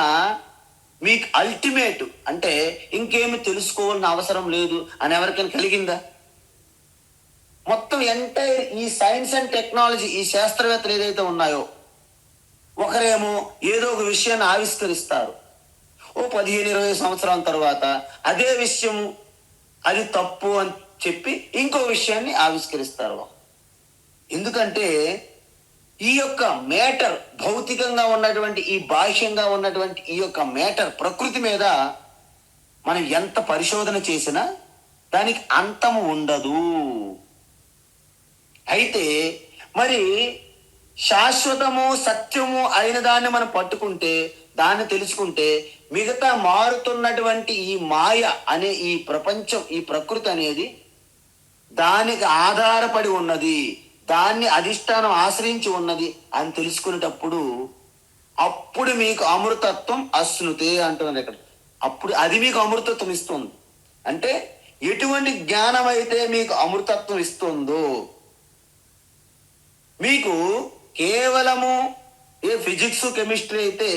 A: మీకు అల్టిమేట్ అంటే ఇంకేమి తెలుసుకోవాలని అవసరం లేదు అని ఎవరికైనా కలిగిందా? మొత్తం ఎంటైర్ ఈ సైన్స్ అండ్ టెక్నాలజీ, ఈ శాస్త్రవేత్తలు ఏదైతే ఉన్నాయో, ఒకరేమో ఏదో ఒక విషయాన్ని ఆవిష్కరిస్తారు. ఓ 15-20 సంవత్సరాల తర్వాత అదే విషయం అది తప్పు అని చెప్పి ఇంకో విషయాన్ని ఆవిష్కరిస్తారు. ఎందుకంటే ఈ యొక్క మేటర్, భౌతికంగా ఉన్నటువంటి ఈ బాహ్యంగా ఉన్నటువంటి ఈ యొక్క మేటర్, ప్రకృతి మీద మనం ఎంత పరిశోధన చేసినా దానికి అంతము ఉండదు. అయితే మరి శాశ్వతము, సత్యము అయిన దాన్ని మనం పట్టుకుంటే, దాన్ని తెలుసుకుంటే, మిగతా మారుతున్నటువంటి ఈ మాయ అనే ఈ ప్రపంచం, ఈ ప్రకృతి అనేది దానికి ఆధారపడి ఉన్నది, దాన్ని అధిష్టానం ఆశ్రయించి ఉన్నది అని తెలుసుకునేటప్పుడు అప్పుడు మీకు అమృతత్వం అశ్నుతే అంటున్నది ఇక్కడ. అప్పుడు అది మీకు అమృతత్వం ఇస్తుంది. అంటే ఎటువంటి జ్ఞానం అయితే మీకు అమృతత్వం ఇస్తుందో, మీకు కేవలము ఫిజిక్స్, కెమిస్ట్రీ అయితే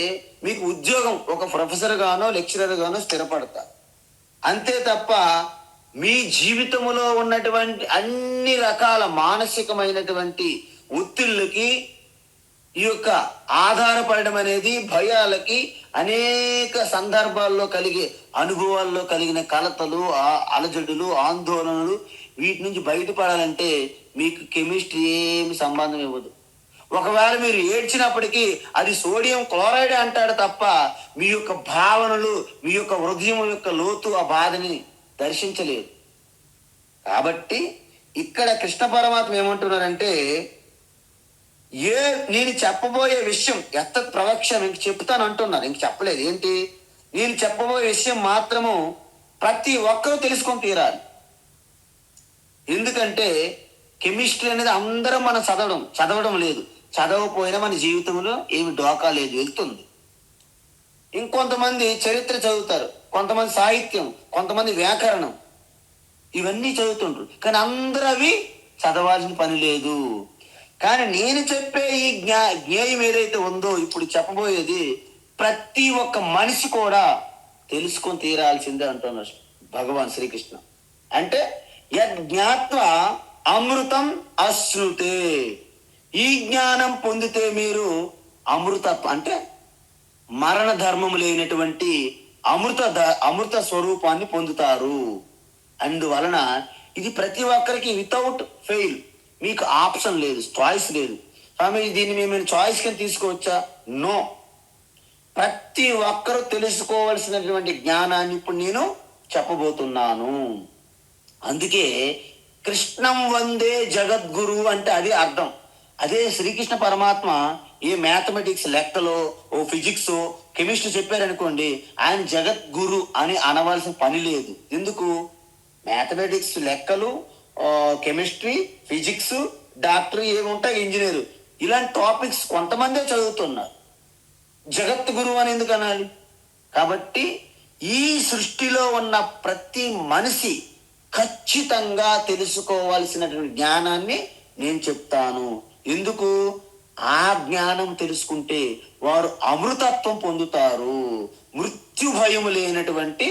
A: మీకు ఉద్యోగం ఒక ప్రొఫెసర్ గానో లెక్చరర్ గానో స్థిరపడతారు. అంతే తప్ప మీ జీవితంలో ఉన్నటువంటి అన్ని రకాల మానసికమైనటువంటి ఒత్తిళ్ళకి, ఈ యొక్క ఆధారపడడం అనేది, భయాలకి, అనేక సందర్భాల్లో కలిగే అనుభవాల్లో కలిగిన కలతలు, అలజడులు, ఆందోళనలు, వీటి నుంచి బయటపడాలంటే మీకు కెమిస్ట్రీ ఏమి సంబంధం ఇవ్వదు. ఒకవేళ మీరు ఏడ్చినప్పటికీ అది సోడియం క్లోరైడ్ అంటాడు తప్ప మీ యొక్క భావనలు, మీ యొక్క హృదయం యొక్క లోతు ఆ బాధని దర్శించలేదు. కాబట్టి ఇక్కడ కృష్ణ పరమాత్మ ఏమంటున్నారంటే, నేను చెప్పబోయే విషయం ఎత్తత్ ప్రవక్ష్యం, ఇంక చెప్తాను అంటున్నారు. ఇంక చెప్పలేదు. ఏంటి? నేను చెప్పబోయే విషయం మాత్రము ప్రతి ఒక్కరూ తెలుసుకొని తీరాలి. ఎందుకంటే కెమిస్ట్రీ అనేది అందరం మనం చదవడం లేదు. చదవకపోయినా మన జీవితంలో ఏమి డోకా లేదు, వెళ్తుంది. ఇంకొంతమంది చరిత్ర చదువుతారు, కొంతమంది సాహిత్యం, కొంతమంది వ్యాకరణం, ఇవన్నీ చదువుతుంటారు. కానీ అందరూ అవి చదవాల్సిన పని లేదు. కానీ నేను చెప్పే ఈ జ్ఞేయం ఏదైతే ఉందో, ఇప్పుడు చెప్పబోయేది ప్రతి ఒక్క మనిషి కూడా తెలుసుకొని తీరాల్సిందే అంటున్నారు భగవాన్ శ్రీకృష్ణ. అంటే యజ్ఞాత్వ అమృతం అశ్నుతే. ఈ జ్ఞానం పొందితే మీరు అమృతత్వం అంటే మరణ ధర్మం లేనటువంటి అమృత స్వరూపాన్ని పొందుతారు. అందువలన ఇది ప్రతి ఒక్కరికి వితౌట్ ఫెయిల్, మీకు ఆప్షన్ లేదు, చాయిస్ లేదు. స్వామి దీన్ని మేము చాయిస్ కింద తీసుకోవచ్చా? నో. ప్రతి ఒక్కరూ తెలుసుకోవాల్సినటువంటి జ్ఞానాన్ని ఇప్పుడు నేను చెప్పబోతున్నాను. అందుకే కృష్ణం వందే జగద్గురు అంటే అది అర్థం. అదే శ్రీకృష్ణ పరమాత్మ ఏ మ్యాథమెటిక్స్, లెక్కలో, ఓ ఫిజిక్స్, కెమిస్ట్రీ చెప్పారనుకోండి, ఆయన జగద్గురు అని అనవలసిన పని లేదు. ఎందుకు? మ్యాథమెటిక్స్, లెక్కలు, కెమిస్ట్రీ, ఫిజిక్స్, డాక్టర్, ఏముంటాయి, ఇంజనీరు, ఇలాంటి టాపిక్స్ కొంతమందే చదువుతున్నారు. జగద్గురు అని ఎందుకు అనాలి? కాబట్టి ఈ సృష్టిలో ఉన్న ప్రతి మనిషి ఖచ్చితంగా తెలుసుకోవాల్సినటువంటి జ్ఞానాన్ని నేను చెప్తాను. ఎందుకు? ఆ జ్ఞానం తెలుసుకుంటే వారు అమృతత్వం పొందుతారు. మృత్యు భయము లేనటువంటి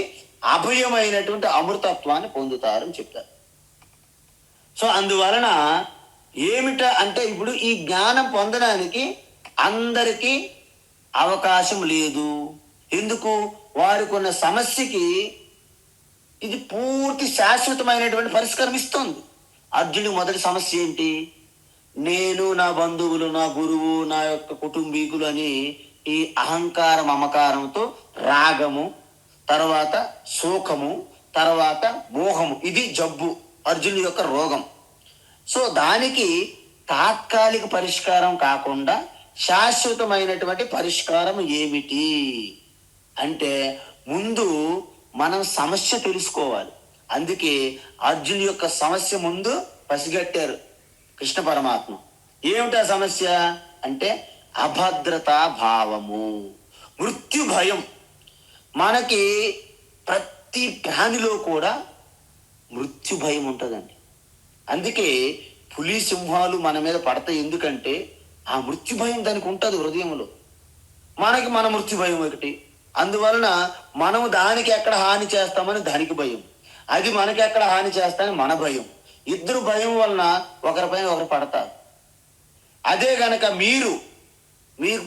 A: అభయమైనటువంటి అమృతత్వాన్ని పొందుతారు అని చెప్తారు. సో అందువలన అంటే ఇప్పుడు ఈ జ్ఞానం పొందడానికి అందరికీ అవకాశం లేదు. ఎందుకు? వారికి ఉన్న సమస్యకి ఇది పూర్తి శాశ్వతమైనటువంటి పరిష్కారం ఇస్తుంది. అర్జునుడి మొదటి సమస్య ఏంటి? నేను, నా బంధువులు, నా గురువు, నా యొక్క కుటుంబీకులు అని ఈ అహంకార మమకారంతో, రాగము, తర్వాత శోకము, తర్వాత మోహము. ఇది జబ్బు, అర్జునుడి యొక్క రోగం. సో దానికి తాత్కాలిక పరిష్కారం కాకుండా శాశ్వతమైనటువంటి పరిష్కారం ఏమిటి అంటే ముందు మనం సమస్య తెలుసుకోవాలి. అందుకే అర్జున్ యొక్క సమస్య ముందు పసిగట్టారు కృష్ణ పరమాత్మ. ఏమిటా సమస్య అంటే అభద్రతా భావము, మృత్యు భయం. మనకి ప్రతి ప్రాణిలో కూడా మృత్యు భయం ఉంటుందండి. అందుకే పులి సింహాలు మన మీద పడతాయి. ఎందుకంటే ఆ మృత్యు భయం దానికి ఉంటుంది హృదయంలో. మనకి మన మృత్యు భయం ఒకటి. అందువలన మనం దానికి ఎక్కడ హాని చేస్తామని దానికి భయం, అది మనకి ఎక్కడ హాని చేస్తామని మన భయం. ఇద్దరు భయం వలన ఒకరిపైన ఒకరు పడతారు. అదే గనక మీకు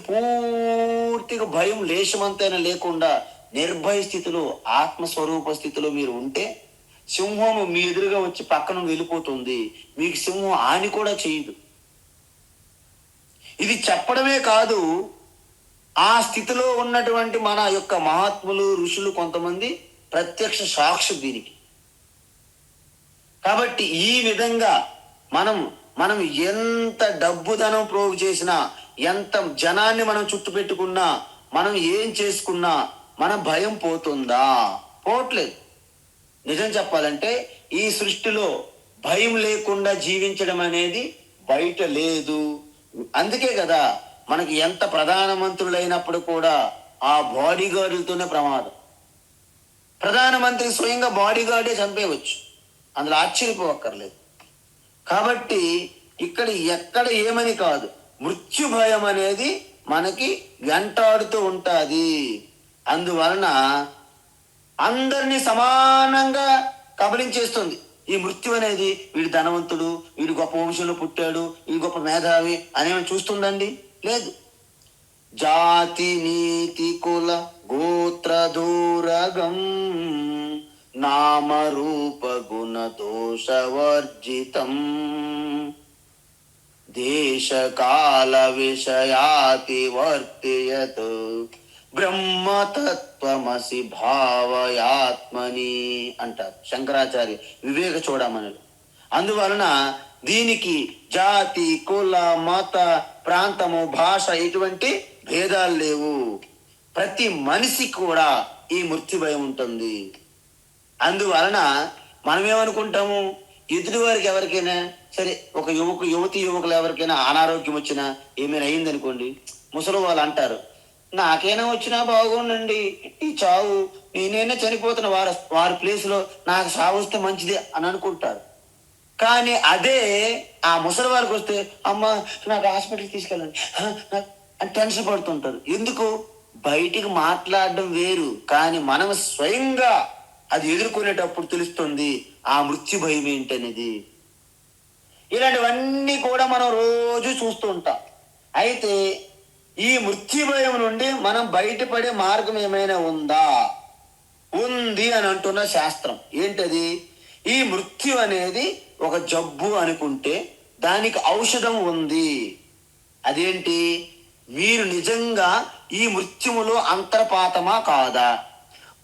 A: పూర్తిగా భయం లేశమంతైనా లేకుండా నిర్భయ స్థితిలో, ఆత్మస్వరూప స్థితిలో మీరు ఉంటే సింహము మీ ఎదురుగా వచ్చి పక్కన వెళ్ళిపోతుంది. మీకు సింహం హాని కూడా చేయదు. ఇది చెప్పడమే కాదు, ఆ స్థితిలో ఉన్నటువంటి మన యొక్క మహాత్ములు, ఋషులు కొంతమంది ప్రత్యక్ష సాక్షి దీనికి. కాబట్టి ఈ విధంగా మనం ఎంత డబ్బు ధనం ప్రోగు చేసినా, ఎంత జనాన్ని మనం చుట్టు పెట్టుకున్నా, మనం ఏం చేసుకున్నా మన భయం పోతుందా? పోవట్లేదు. నిజం చెప్పాలంటే ఈ సృష్టిలో భయం లేకుండా జీవించడం అనేది బయట లేదు. అందుకే కదా మనకి ఎంత ప్రధానమంత్రులైనప్పుడు కూడా ఆ బాడీ గార్డులతోనే ప్రమాదం. ప్రధానమంత్రి స్వయంగా బాడీ గార్డే చంపేయవచ్చు, అందులో ఆశ్చర్యపోవక్కర్లేదు. కాబట్టి ఇక్కడ ఎక్కడ ఏమని కాదు, మృత్యు భయం అనేది మనకి వెంటాడుతూ ఉంటుంది. అందువలన అందరినీ సమానంగా కబలించేస్తుంది ఈ మృత్యు అనేది. వీడు ధనవంతుడు, వీడు గొప్ప వంశంలో పుట్టాడు, వీడు గొప్ప మేధావి అనేమని చూస్తుందండి? లేదు. జాతి నీతి కుల గోత్ర దూరగం నామరూప గుణ దోషవర్జితం దేశ కాల విషయాతి వర్తయత్ బ్రహ్మతత్వమసి భావయాత్మని అంటారు శంకరాచార్య వివేక చూడమని. అందువలన దీనికి జాతి, కుల, మత, ప్రాంతము, భాష ఇటువంటి భేదాలు లేవు. ప్రతి మనిషికి కూడా ఈ మృత్యు భయం ఉంటుంది. అందువలన మనం ఏమనుకుంటాము, ఎదుటి వారికి ఎవరికైనా సరే, ఒక యువకులు ఎవరికైనా అనారోగ్యం వచ్చినా, ఏమైనా అయిందనుకోండి, ముసలి వాళ్ళు అంటారు, నాకైనా వచ్చినా బాగుండండి, ఈ చావు నేనైనా చనిపోతున్న వారి ప్లేస్లో నాకు చావు వస్తే మంచిదే అని అనుకుంటారు. కానీ అదే ఆ ముసలి వారికి వస్తే, అమ్మ నాకు హాస్పిటల్కి తీసుకెళ్ళండి అని టెన్షన్ పడుతుంటారు. ఎందుకు? బయటికి మాట్లాడడం వేరు, కానీ మనం స్వయంగా అది ఎదుర్కొనేటప్పుడు తెలుస్తుంది ఆ మృత్యు భయం ఏంటనేది. ఇలాంటివన్నీ కూడా మనం రోజు చూస్తూ ఉంటాం. అయితే ఈ మృత్యు భయం నుండి మనం బయటపడే మార్గం ఏమైనా ఉందా? ఉంది అని అంటున్న శాస్త్రం. ఏంటది? ఈ మృత్యు అనేది ఒక జబ్బు అనుకుంటే దానికి ఔషధం ఉంది. అదేంటి? మీరు నిజంగా ఈ మృత్యుములో అంతర్పాతమా కాదా?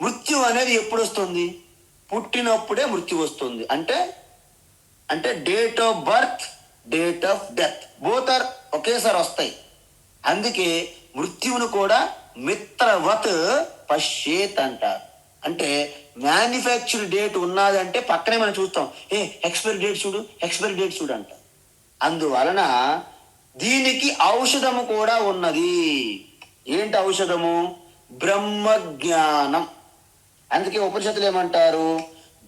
A: మృత్యు అనేది ఎప్పుడు వస్తుంది? పుట్టినప్పుడే మృత్యు వస్తుంది. అంటే date of birth, date of death both are ఒకేసారి వస్తాయి. అందుకే మృత్యువును కూడా మిత్రవత్ పశ్యేత్ అంటారు. అంటే మ్యానుఫ్యాక్చర్ డేట్ ఉన్నదంటే పక్కనే మనం చూస్తాం, ఎక్స్పైరీ డేట్ చూడు అంట. అందువలన దీనికి ఔషధము కూడా ఉన్నది. ఏంటి ఔషధము? బ్రహ్మజ్ఞానం. అందుకే ఉపనిషత్తులు ఏమంటారు?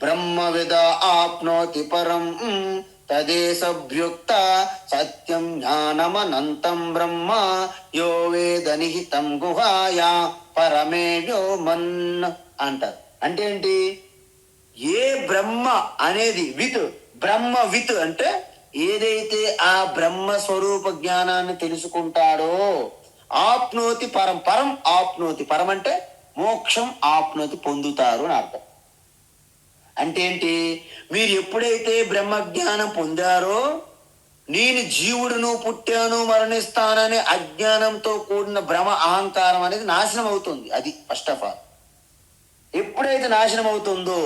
A: బ్రహ్మవిద ఆప్నోతి పరం తదేసభ్యుక్త సత్యం జ్ఞానమనంతం బ్రహ్మ యో వేద నిహితం గుహాయా పరమేయో మన్ అంటారు. అంటే ఏంటి? ఏ బ్రహ్మ అనేది బ్రహ్మ అంటే ఏదైతే ఆ బ్రహ్మ స్వరూప జ్ఞానాన్ని తెలుసుకుంటాడో ఆప్నోతి పరం ఆప్నోతి పరం అంటే మోక్షం, ఆప్నోతి పొందుతారు అని అర్థం. అంటే ఏంటి? మీరు ఎప్పుడైతే బ్రహ్మజ్ఞానం పొందారో నేను జీవుడును, పుట్టాను, మరణిస్తాననే అజ్ఞానంతో కూడిన భ్రమ, అహంకారం అనేది నాశనం అవుతుంది. అది ఫస్ట్ ఆఫ్ ఆల్. ఎప్పుడైతే నాశనం అవుతుందో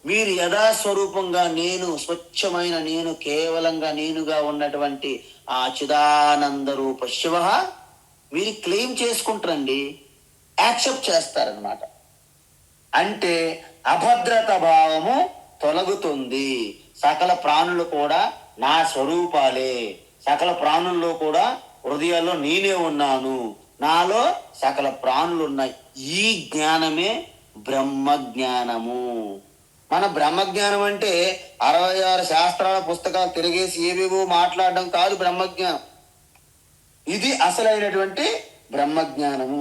A: మీరు యథాస్వరూపంగా నేను స్వచ్ఛమైన నేను కేవలంగా నేనుగా ఉన్నటువంటి ఆ చిదానంద రూప శివ మీరు క్లెయిమ్ చేసుకుంటారండి, యాక్సెప్ట్ చేస్తారనమాట. అంటే అభద్రత భావము తొలగుతుంది. సకల ప్రాణులు కూడా నా స్వరూపాలే, సకల ప్రాణుల్లో కూడా హృదయాల్లో నేనే ఉన్నాను, నాలో సకల ప్రాణులు ఉన్నాయి. ఈ జ్ఞానమే బ్రహ్మ జ్ఞానము. మన బ్రహ్మజ్ఞానం అంటే 66 శాస్త్రాల పుస్తకాలు తిరిగేసి ఏవేవో మాట్లాడడం కాదు బ్రహ్మజ్ఞానం. ఇది అసలైనటువంటి బ్రహ్మజ్ఞానము.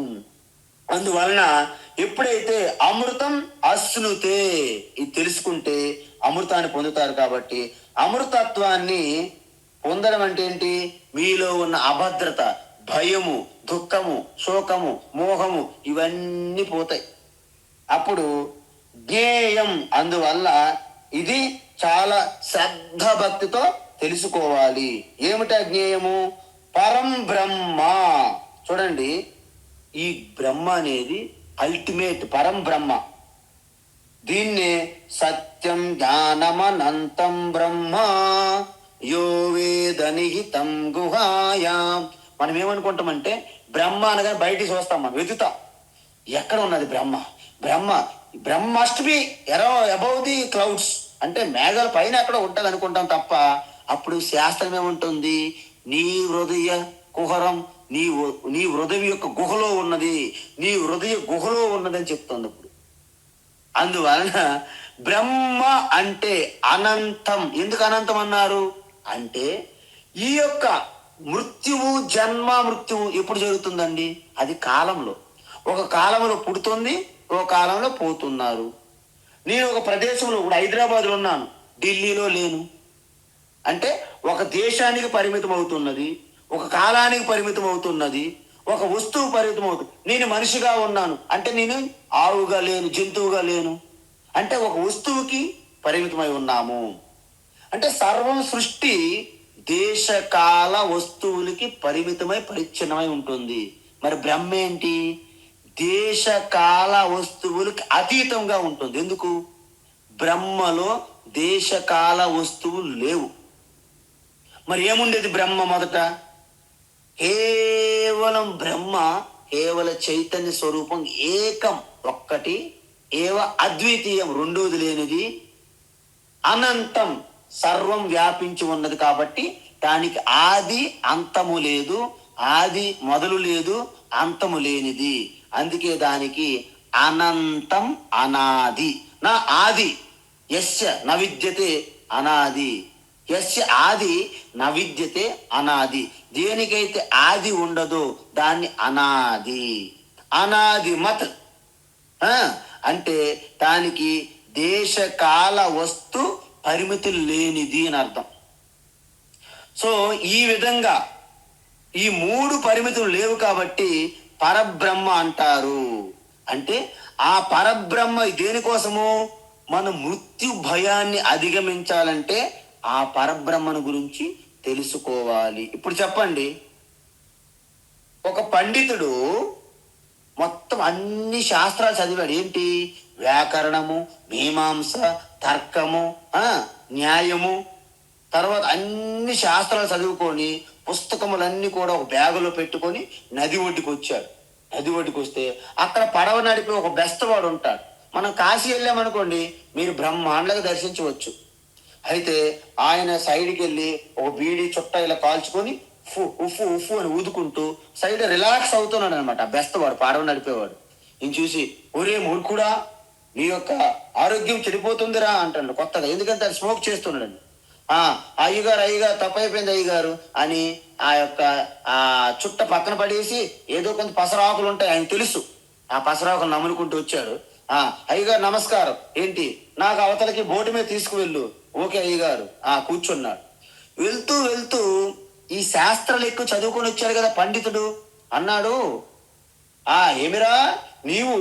A: అందువలన ఎప్పుడైతే అమృతం అశ్నుతే, ఇది తెలుసుకుంటే అమృతాన్ని పొందుతారు. కాబట్టి అమృతత్వాన్ని పొందడం అంటే ఏంటి? మీలో ఉన్న అభద్రత, భయము, దుఃఖము, శోకము, మోహము ఇవన్నీ పోతాయి. అప్పుడు జ్ఞేయం. అందువల్ల ఇది చాలా శ్రద్ధ భక్తితో తెలుసుకోవాలి. ఏమిటా జ్ఞేయము? పరం బ్రహ్మ. చూడండి, ఈ బ్రహ్మ అనేది అల్టిమేట్ పరం బ్రహ్మ. దీన్నే సత్యం జ్ఞానమనంతం బ్రహ్మ యో వేద నిహితం గుహాయాం. మనం ఏమనుకుంటామంటే బ్రహ్మ అనగా బయటికి చూస్తాం, మనం వెతుకుతాం ఎక్కడ ఉన్నది Brahma. Brahma Brahma must be above the clouds, అంటే మేఘాల పైన ఎక్కడ ఉంటుంది అనుకుంటాం తప్ప. అప్పుడు శాస్త్రం ఏముంటుంది? నీ హృదయ కుహరం, నీ హృదయం యొక్క గుహలో ఉన్నది, నీ హృదయ గుహలో ఉన్నదని చెప్తుంది. అప్పుడు అందువలన బ్రహ్మ అంటే అనంతం. ఎందుకు అనంతం అన్నారు అంటే ఈ యొక్క మృత్యువు, జన్మ మృత్యువు ఎప్పుడు జరుగుతుందండి? అది కాలంలో. ఒక కాలంలో పుడుతుంది, ఒక కాలంలో పోతున్నారు. నేను ఒక ప్రదేశంలో ఇప్పుడు హైదరాబాద్లో ఉన్నాను, ఢిల్లీలో లేను. అంటే ఒక దేశానికి పరిమితం అవుతున్నది, ఒక కాలానికి పరిమితం అవుతున్నది, ఒక వస్తువు పరిమితం అవుతుంది. నేను మనిషిగా ఉన్నాను అంటే నేను ఆవుగా లేను, జంతువుగా లేను. అంటే ఒక వస్తువుకి పరిమితమై ఉన్నాము. అంటే సర్వం సృష్టి దేశకాల వస్తువులకి పరిమితమై పరిచ్ఛిన్నమై ఉంటుంది. మరి బ్రహ్మ ఏంటి? దేశకాల వస్తువులకి అతీతంగా ఉంటుంది. ఎందుకు? బ్రహ్మలో దేశకాల వస్తువులు లేవు. మరి ఏముండేది బ్రహ్మ? మొదట కేవలం బ్రహ్మ, కేవల చైతన్య స్వరూపం, ఏకం, ఒక్కటి, ఏవ అద్వితీయం, రెండోది లేనిది, అనంతం, సర్వం వ్యాపించి ఉన్నది. కాబట్టి దానికి ఆది అంతము లేదు, ఆది మొదలు లేదు, అంతము లేనిది. అందుకే దానికి అనంతం, అనాది. నా ఆది యస్య న విద్యతే అనాది, యస్య ఆది న విద్యతే అనాది. దేనికైతే ఆది ఉండదో దాన్ని అనాది, అనాది మత్ అంటే దానికి దేశకాల వస్తు పరిమితులు లేనిది అని అర్థం. సో ఈ విధంగా ఈ 3 పరిమితులు లేవు కాబట్టి పరబ్రహ్మ అంటారు. అంటే ఆ పరబ్రహ్మ దేనికోసము? మన మృత్యు భయాన్ని అధిగమించాలంటే ఆ పరబ్రహ్మను గురించి తెలుసుకోవాలి. ఇప్పుడు చెప్పండి, ఒక పండితుడు మొత్తం అన్ని శాస్త్రాలు చదివాడు. ఏంటి? వ్యాకరణము, మీమాంస, తర్కము, న్యాయము, తర్వాత అన్ని శాస్త్రాలు చదువుకొని పుస్తకములన్నీ కూడా ఒక బ్యాగులో పెట్టుకొని నది ఒడ్డుకు వచ్చాడు. నది ఒడ్డుకు వస్తే అక్కడ పడవ నడిపి ఒక బెస్తవాడు ఉంటాడు. మనం కాశీ వెళ్ళామనుకోండి, మీరు బ్రహ్మాండంగా దర్శించవచ్చు. అయితే ఆయన సైడ్కి వెళ్ళి ఒక బీడీ చుట్ట ఇలా కాల్చుకొని ఉఫ్ఫు ఉఫ్ఫు అని ఊదుకుంటూ సైడ్ రిలాక్స్ అవుతున్నాడు అనమాట. ఆ బెస్తవాడు, పడవ నడిపేవాడు. ఈయన చూసి, ఒరే మూర్ఖుడా, నీ యొక్క ఆరోగ్యం చెడిపోతుందిరా అంటాడు కొత్తగా. ఎందుకంటే అది స్మోక్ చేస్తున్నాడు. అయ్యగారు తప్పైపోయింది అయ్యగారు అని ఆ యొక్క ఆ చుట్ట పక్కన పడేసి ఏదో కొంత పసరాకులు ఉంటాయి, ఆయన తెలుసు. ఆ పసరాకులు నమ్ముకుంటూ వచ్చాడు. అయ్యగారు నమస్కారం. ఏంటి? నాకు అవతలకి బోటు మీద తీసుకువెళ్ళు. ఓకే అయ్యగారు. కూర్చున్నాడు. వెళ్తూ వెళ్తూ ఈ శాస్త్రాలు ఎక్కువ చదువుకొని వచ్చాడు కదా పండితుడు, అన్నాడు, ఏమిరా నీవు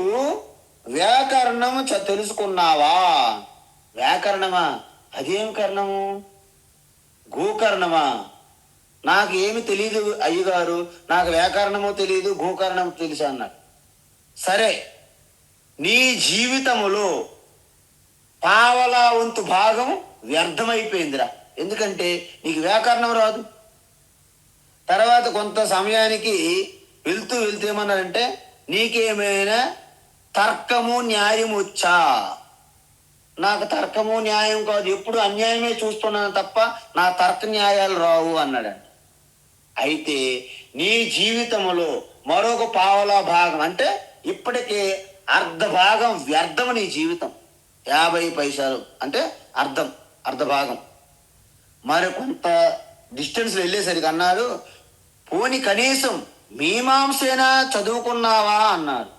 A: వ్యాకరణము తెలుసుకున్నావా? వ్యాకరణమా? అదేం కరణము? గోకర్ణమా? నాకు ఏమి తెలియదు అయ్యగారు, నాకు వ్యాకరణమో తెలియదు, గోకర్ణము తెలుసు అన్నాడు. సరే, నీ జీవితములో పావలా వంతు భాగం వ్యర్థమైపోయిందిరా. ఎందుకంటే నీకు వ్యాకరణం రాదు. తర్వాత కొంత సమయానికి వెళ్తూ ఏమన్నారంటే, నీకేమైనా తర్కము న్యాయం వచ్చా? నాకు తర్కము న్యాయం కాదు, ఎప్పుడు అన్యాయమే చూస్తున్నాను తప్ప నా తర్క న్యాయాలు రావు అన్నాడు. అయితే నీ జీవితంలో మరొక పావలా భాగం అంటే ఇప్పటికే అర్ధ భాగం వ్యర్థం. నీ జీవితం 50 పైసలు అంటే అర్ధ భాగం. మరి కొంత డిస్టెన్స్ వెళ్ళేసరికి అన్నాడు, పోని కనీసం మీమాంసైనా చదువుకున్నావా అన్నాడు.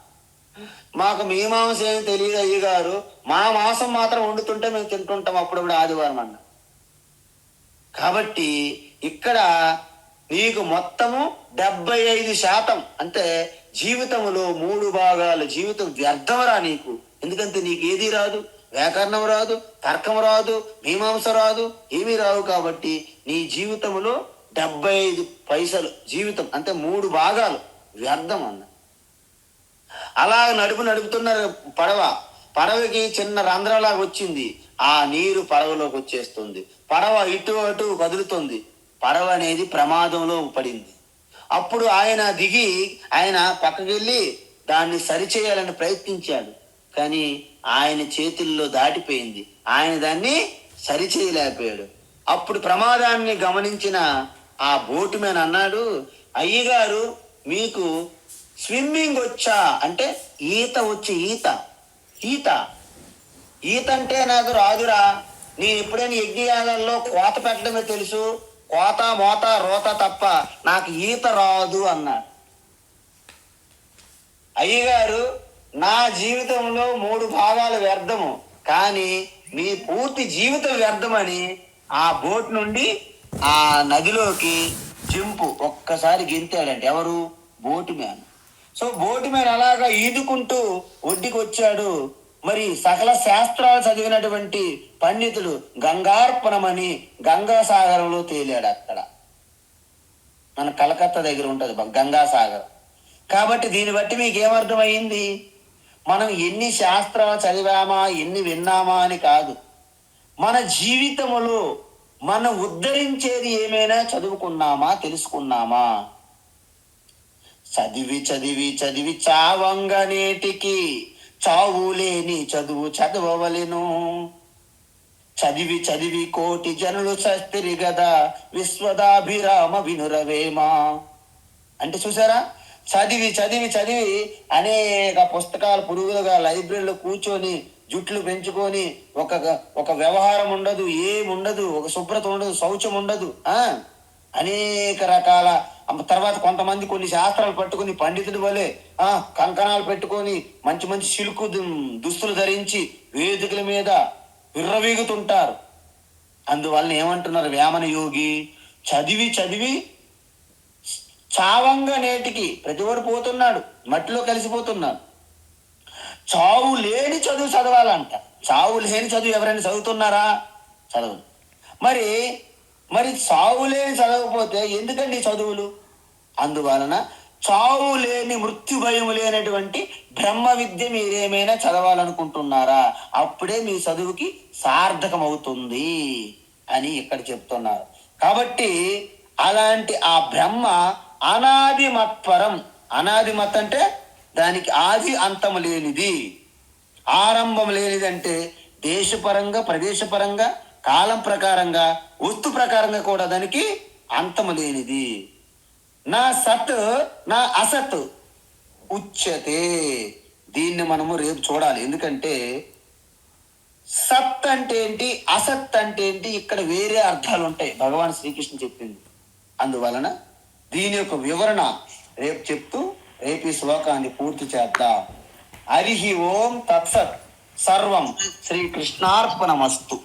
A: మాకు మీమాంస ఏం తెలియదు అయ్యగారు, మా మాంసం మాత్రం వండుతుంటే మేము తింటుంటాం అప్పుడప్పుడు ఆదివారం అన్న. కాబట్టి ఇక్కడ నీకు మొత్తము 75% అంటే జీవితంలో 3 భాగాలు జీవితం వ్యర్థమరా నీకు. ఎందుకంటే నీకు ఏది రాదు, వ్యాకరణం రాదు, తర్కం రాదు, మీమాంస రాదు, ఏమీ రావు. కాబట్టి నీ జీవితంలో 75 పైసలు జీవితం అంటే 3 భాగాలు వ్యర్థం అన్న. అలా నడుపుతున్నారు పడవకి చిన్న రంధ్రంలాగా వచ్చింది. ఆ నీరు పడవలోకి వచ్చేస్తుంది. పడవ ఇటు అటు కదులుతుంది. పడవ అనేది ప్రమాదంలో పడింది. అప్పుడు ఆయన దిగి ఆయన పక్కకి వెళ్ళి దాన్ని సరిచేయాలని ప్రయత్నించాడు. కానీ ఆయన చేతుల్లో దాటిపోయింది. ఆయన దాన్ని సరిచేయలేకపోయాడు. అప్పుడు ప్రమాదాన్ని గమనించిన ఆ బోటు మ్యాన్ అన్నాడు, అయ్యగారు మీకు స్విమ్మింగ్ వచ్చా అంటే ఈత వచ్చి ఈత అంటే నాకు రాదురా. నేను ఎప్పుడైనా యజ్ఞయాగాల్లో కోత పెట్టడమే తెలుసు, కోత మోత రోత తప్ప నాకు ఈత రాదు అన్నాడు. అయ్యగారు నా జీవితంలో 3 భాగాలు వ్యర్థము, కానీ మీ పూర్తి జీవితం వ్యర్థమని ఆ బోట్ నుండి ఆ నదిలోకి ఒక్కసారి గెంతాడంటే ఎవరు? Boat man. So boat man అలాగా ఈదుకుంటూ ఒడ్డుకి వచ్చాడు. మరి సకల శాస్త్రాలు చదివినటువంటి పండితుడు గంగార్పణమని గంగాసాగరంలో తేలాడు. అక్కడ మన కలకత్తా దగ్గర ఉంటది గంగాసాగరం. కాబట్టి దీన్ని బట్టి మీకు ఏమర్థమైంది? మనం ఎన్ని శాస్త్రాలు చదివామా, ఎన్ని విన్నామా అని కాదు, మన జీవితంలో మనం ఉద్ధరించేది ఏమైనా చదువుకున్నామా, తెలుసుకున్నామా? చదివి చదివి చదివి చావంగనేటికి చావులేని చదువు చదవవలెను. చదివి చదివి కోటి జనులు చస్తిరి గదా విశ్వదాభిరామ వినురవేమా. అంటే చూసారా, చదివి చదివి చదివి అనేక పుస్తకాలు పురుగులుగా లైబ్రరీలో కూర్చొని జుట్లు పెంచుకొని ఒక వ్యవహారం ఉండదు, ఏముండదు, ఒక శుభ్రత ఉండదు, శౌచం ఉండదు, అనేక రకాల. తర్వాత కొంతమంది కొన్ని శాస్త్రాలు పట్టుకుని పండితుడి వలె కంకణాలు పెట్టుకొని మంచి మంచి సిల్కు దుస్తులు ధరించి వేదికల మీద విర్రవీగుతుంటారు. అందువల్ల ఏమంటున్నారు వేమన యోగి? చదివి చదివి చావంగా నేటికి ప్రతివాడు పోతున్నాడు, మట్టిలో కలిసిపోతున్నాడు. చావు లేని చదువు చదవాలంట. చావు లేని చదువు ఎవరైనా చదువుతున్నారా? చదవదు. మరి చావు లేని చదవకపోతే ఎందుకండి చదువులు? అందువలన చావు లేని మృత్యు భయం లేనటువంటి బ్రహ్మ విద్య మీరేమైనా చదవాలనుకుంటున్నారా? అప్పుడే మీ చదువుకి సార్థకం అవుతుంది అని ఇక్కడ చెప్తున్నారు. కాబట్టి అలాంటి ఆ బ్రహ్మ అనాది మత్పరం. అనాది మత్ అంటే దానికి ఆది అంతం లేనిది, ఆరంభం లేనిది. అంటే దేశపరంగా, ప్రదేశపరంగా, కాలం ప్రకారంగా, వస్తు ప్రకారంగా కూడా దానికి అంతము లేనిది. నా సత్ నా అసత్ ఉచ్యతే. దీన్ని మనము రేపు చూడాలి. ఎందుకంటే సత్ అంటే ఏంటి, అసత్ అంటే ఏంటి, ఇక్కడ వేరే అర్థాలు ఉంటాయి భగవాన్ శ్రీకృష్ణ చెప్పింది. అందువలన దీని యొక్క వివరణ రేపు చెప్తూ రేపు ఈ శ్లోకాన్ని పూర్తి చేద్దాం. హరి ఓం తత్సత్. సర్వం శ్రీకృష్ణార్పణమస్తు.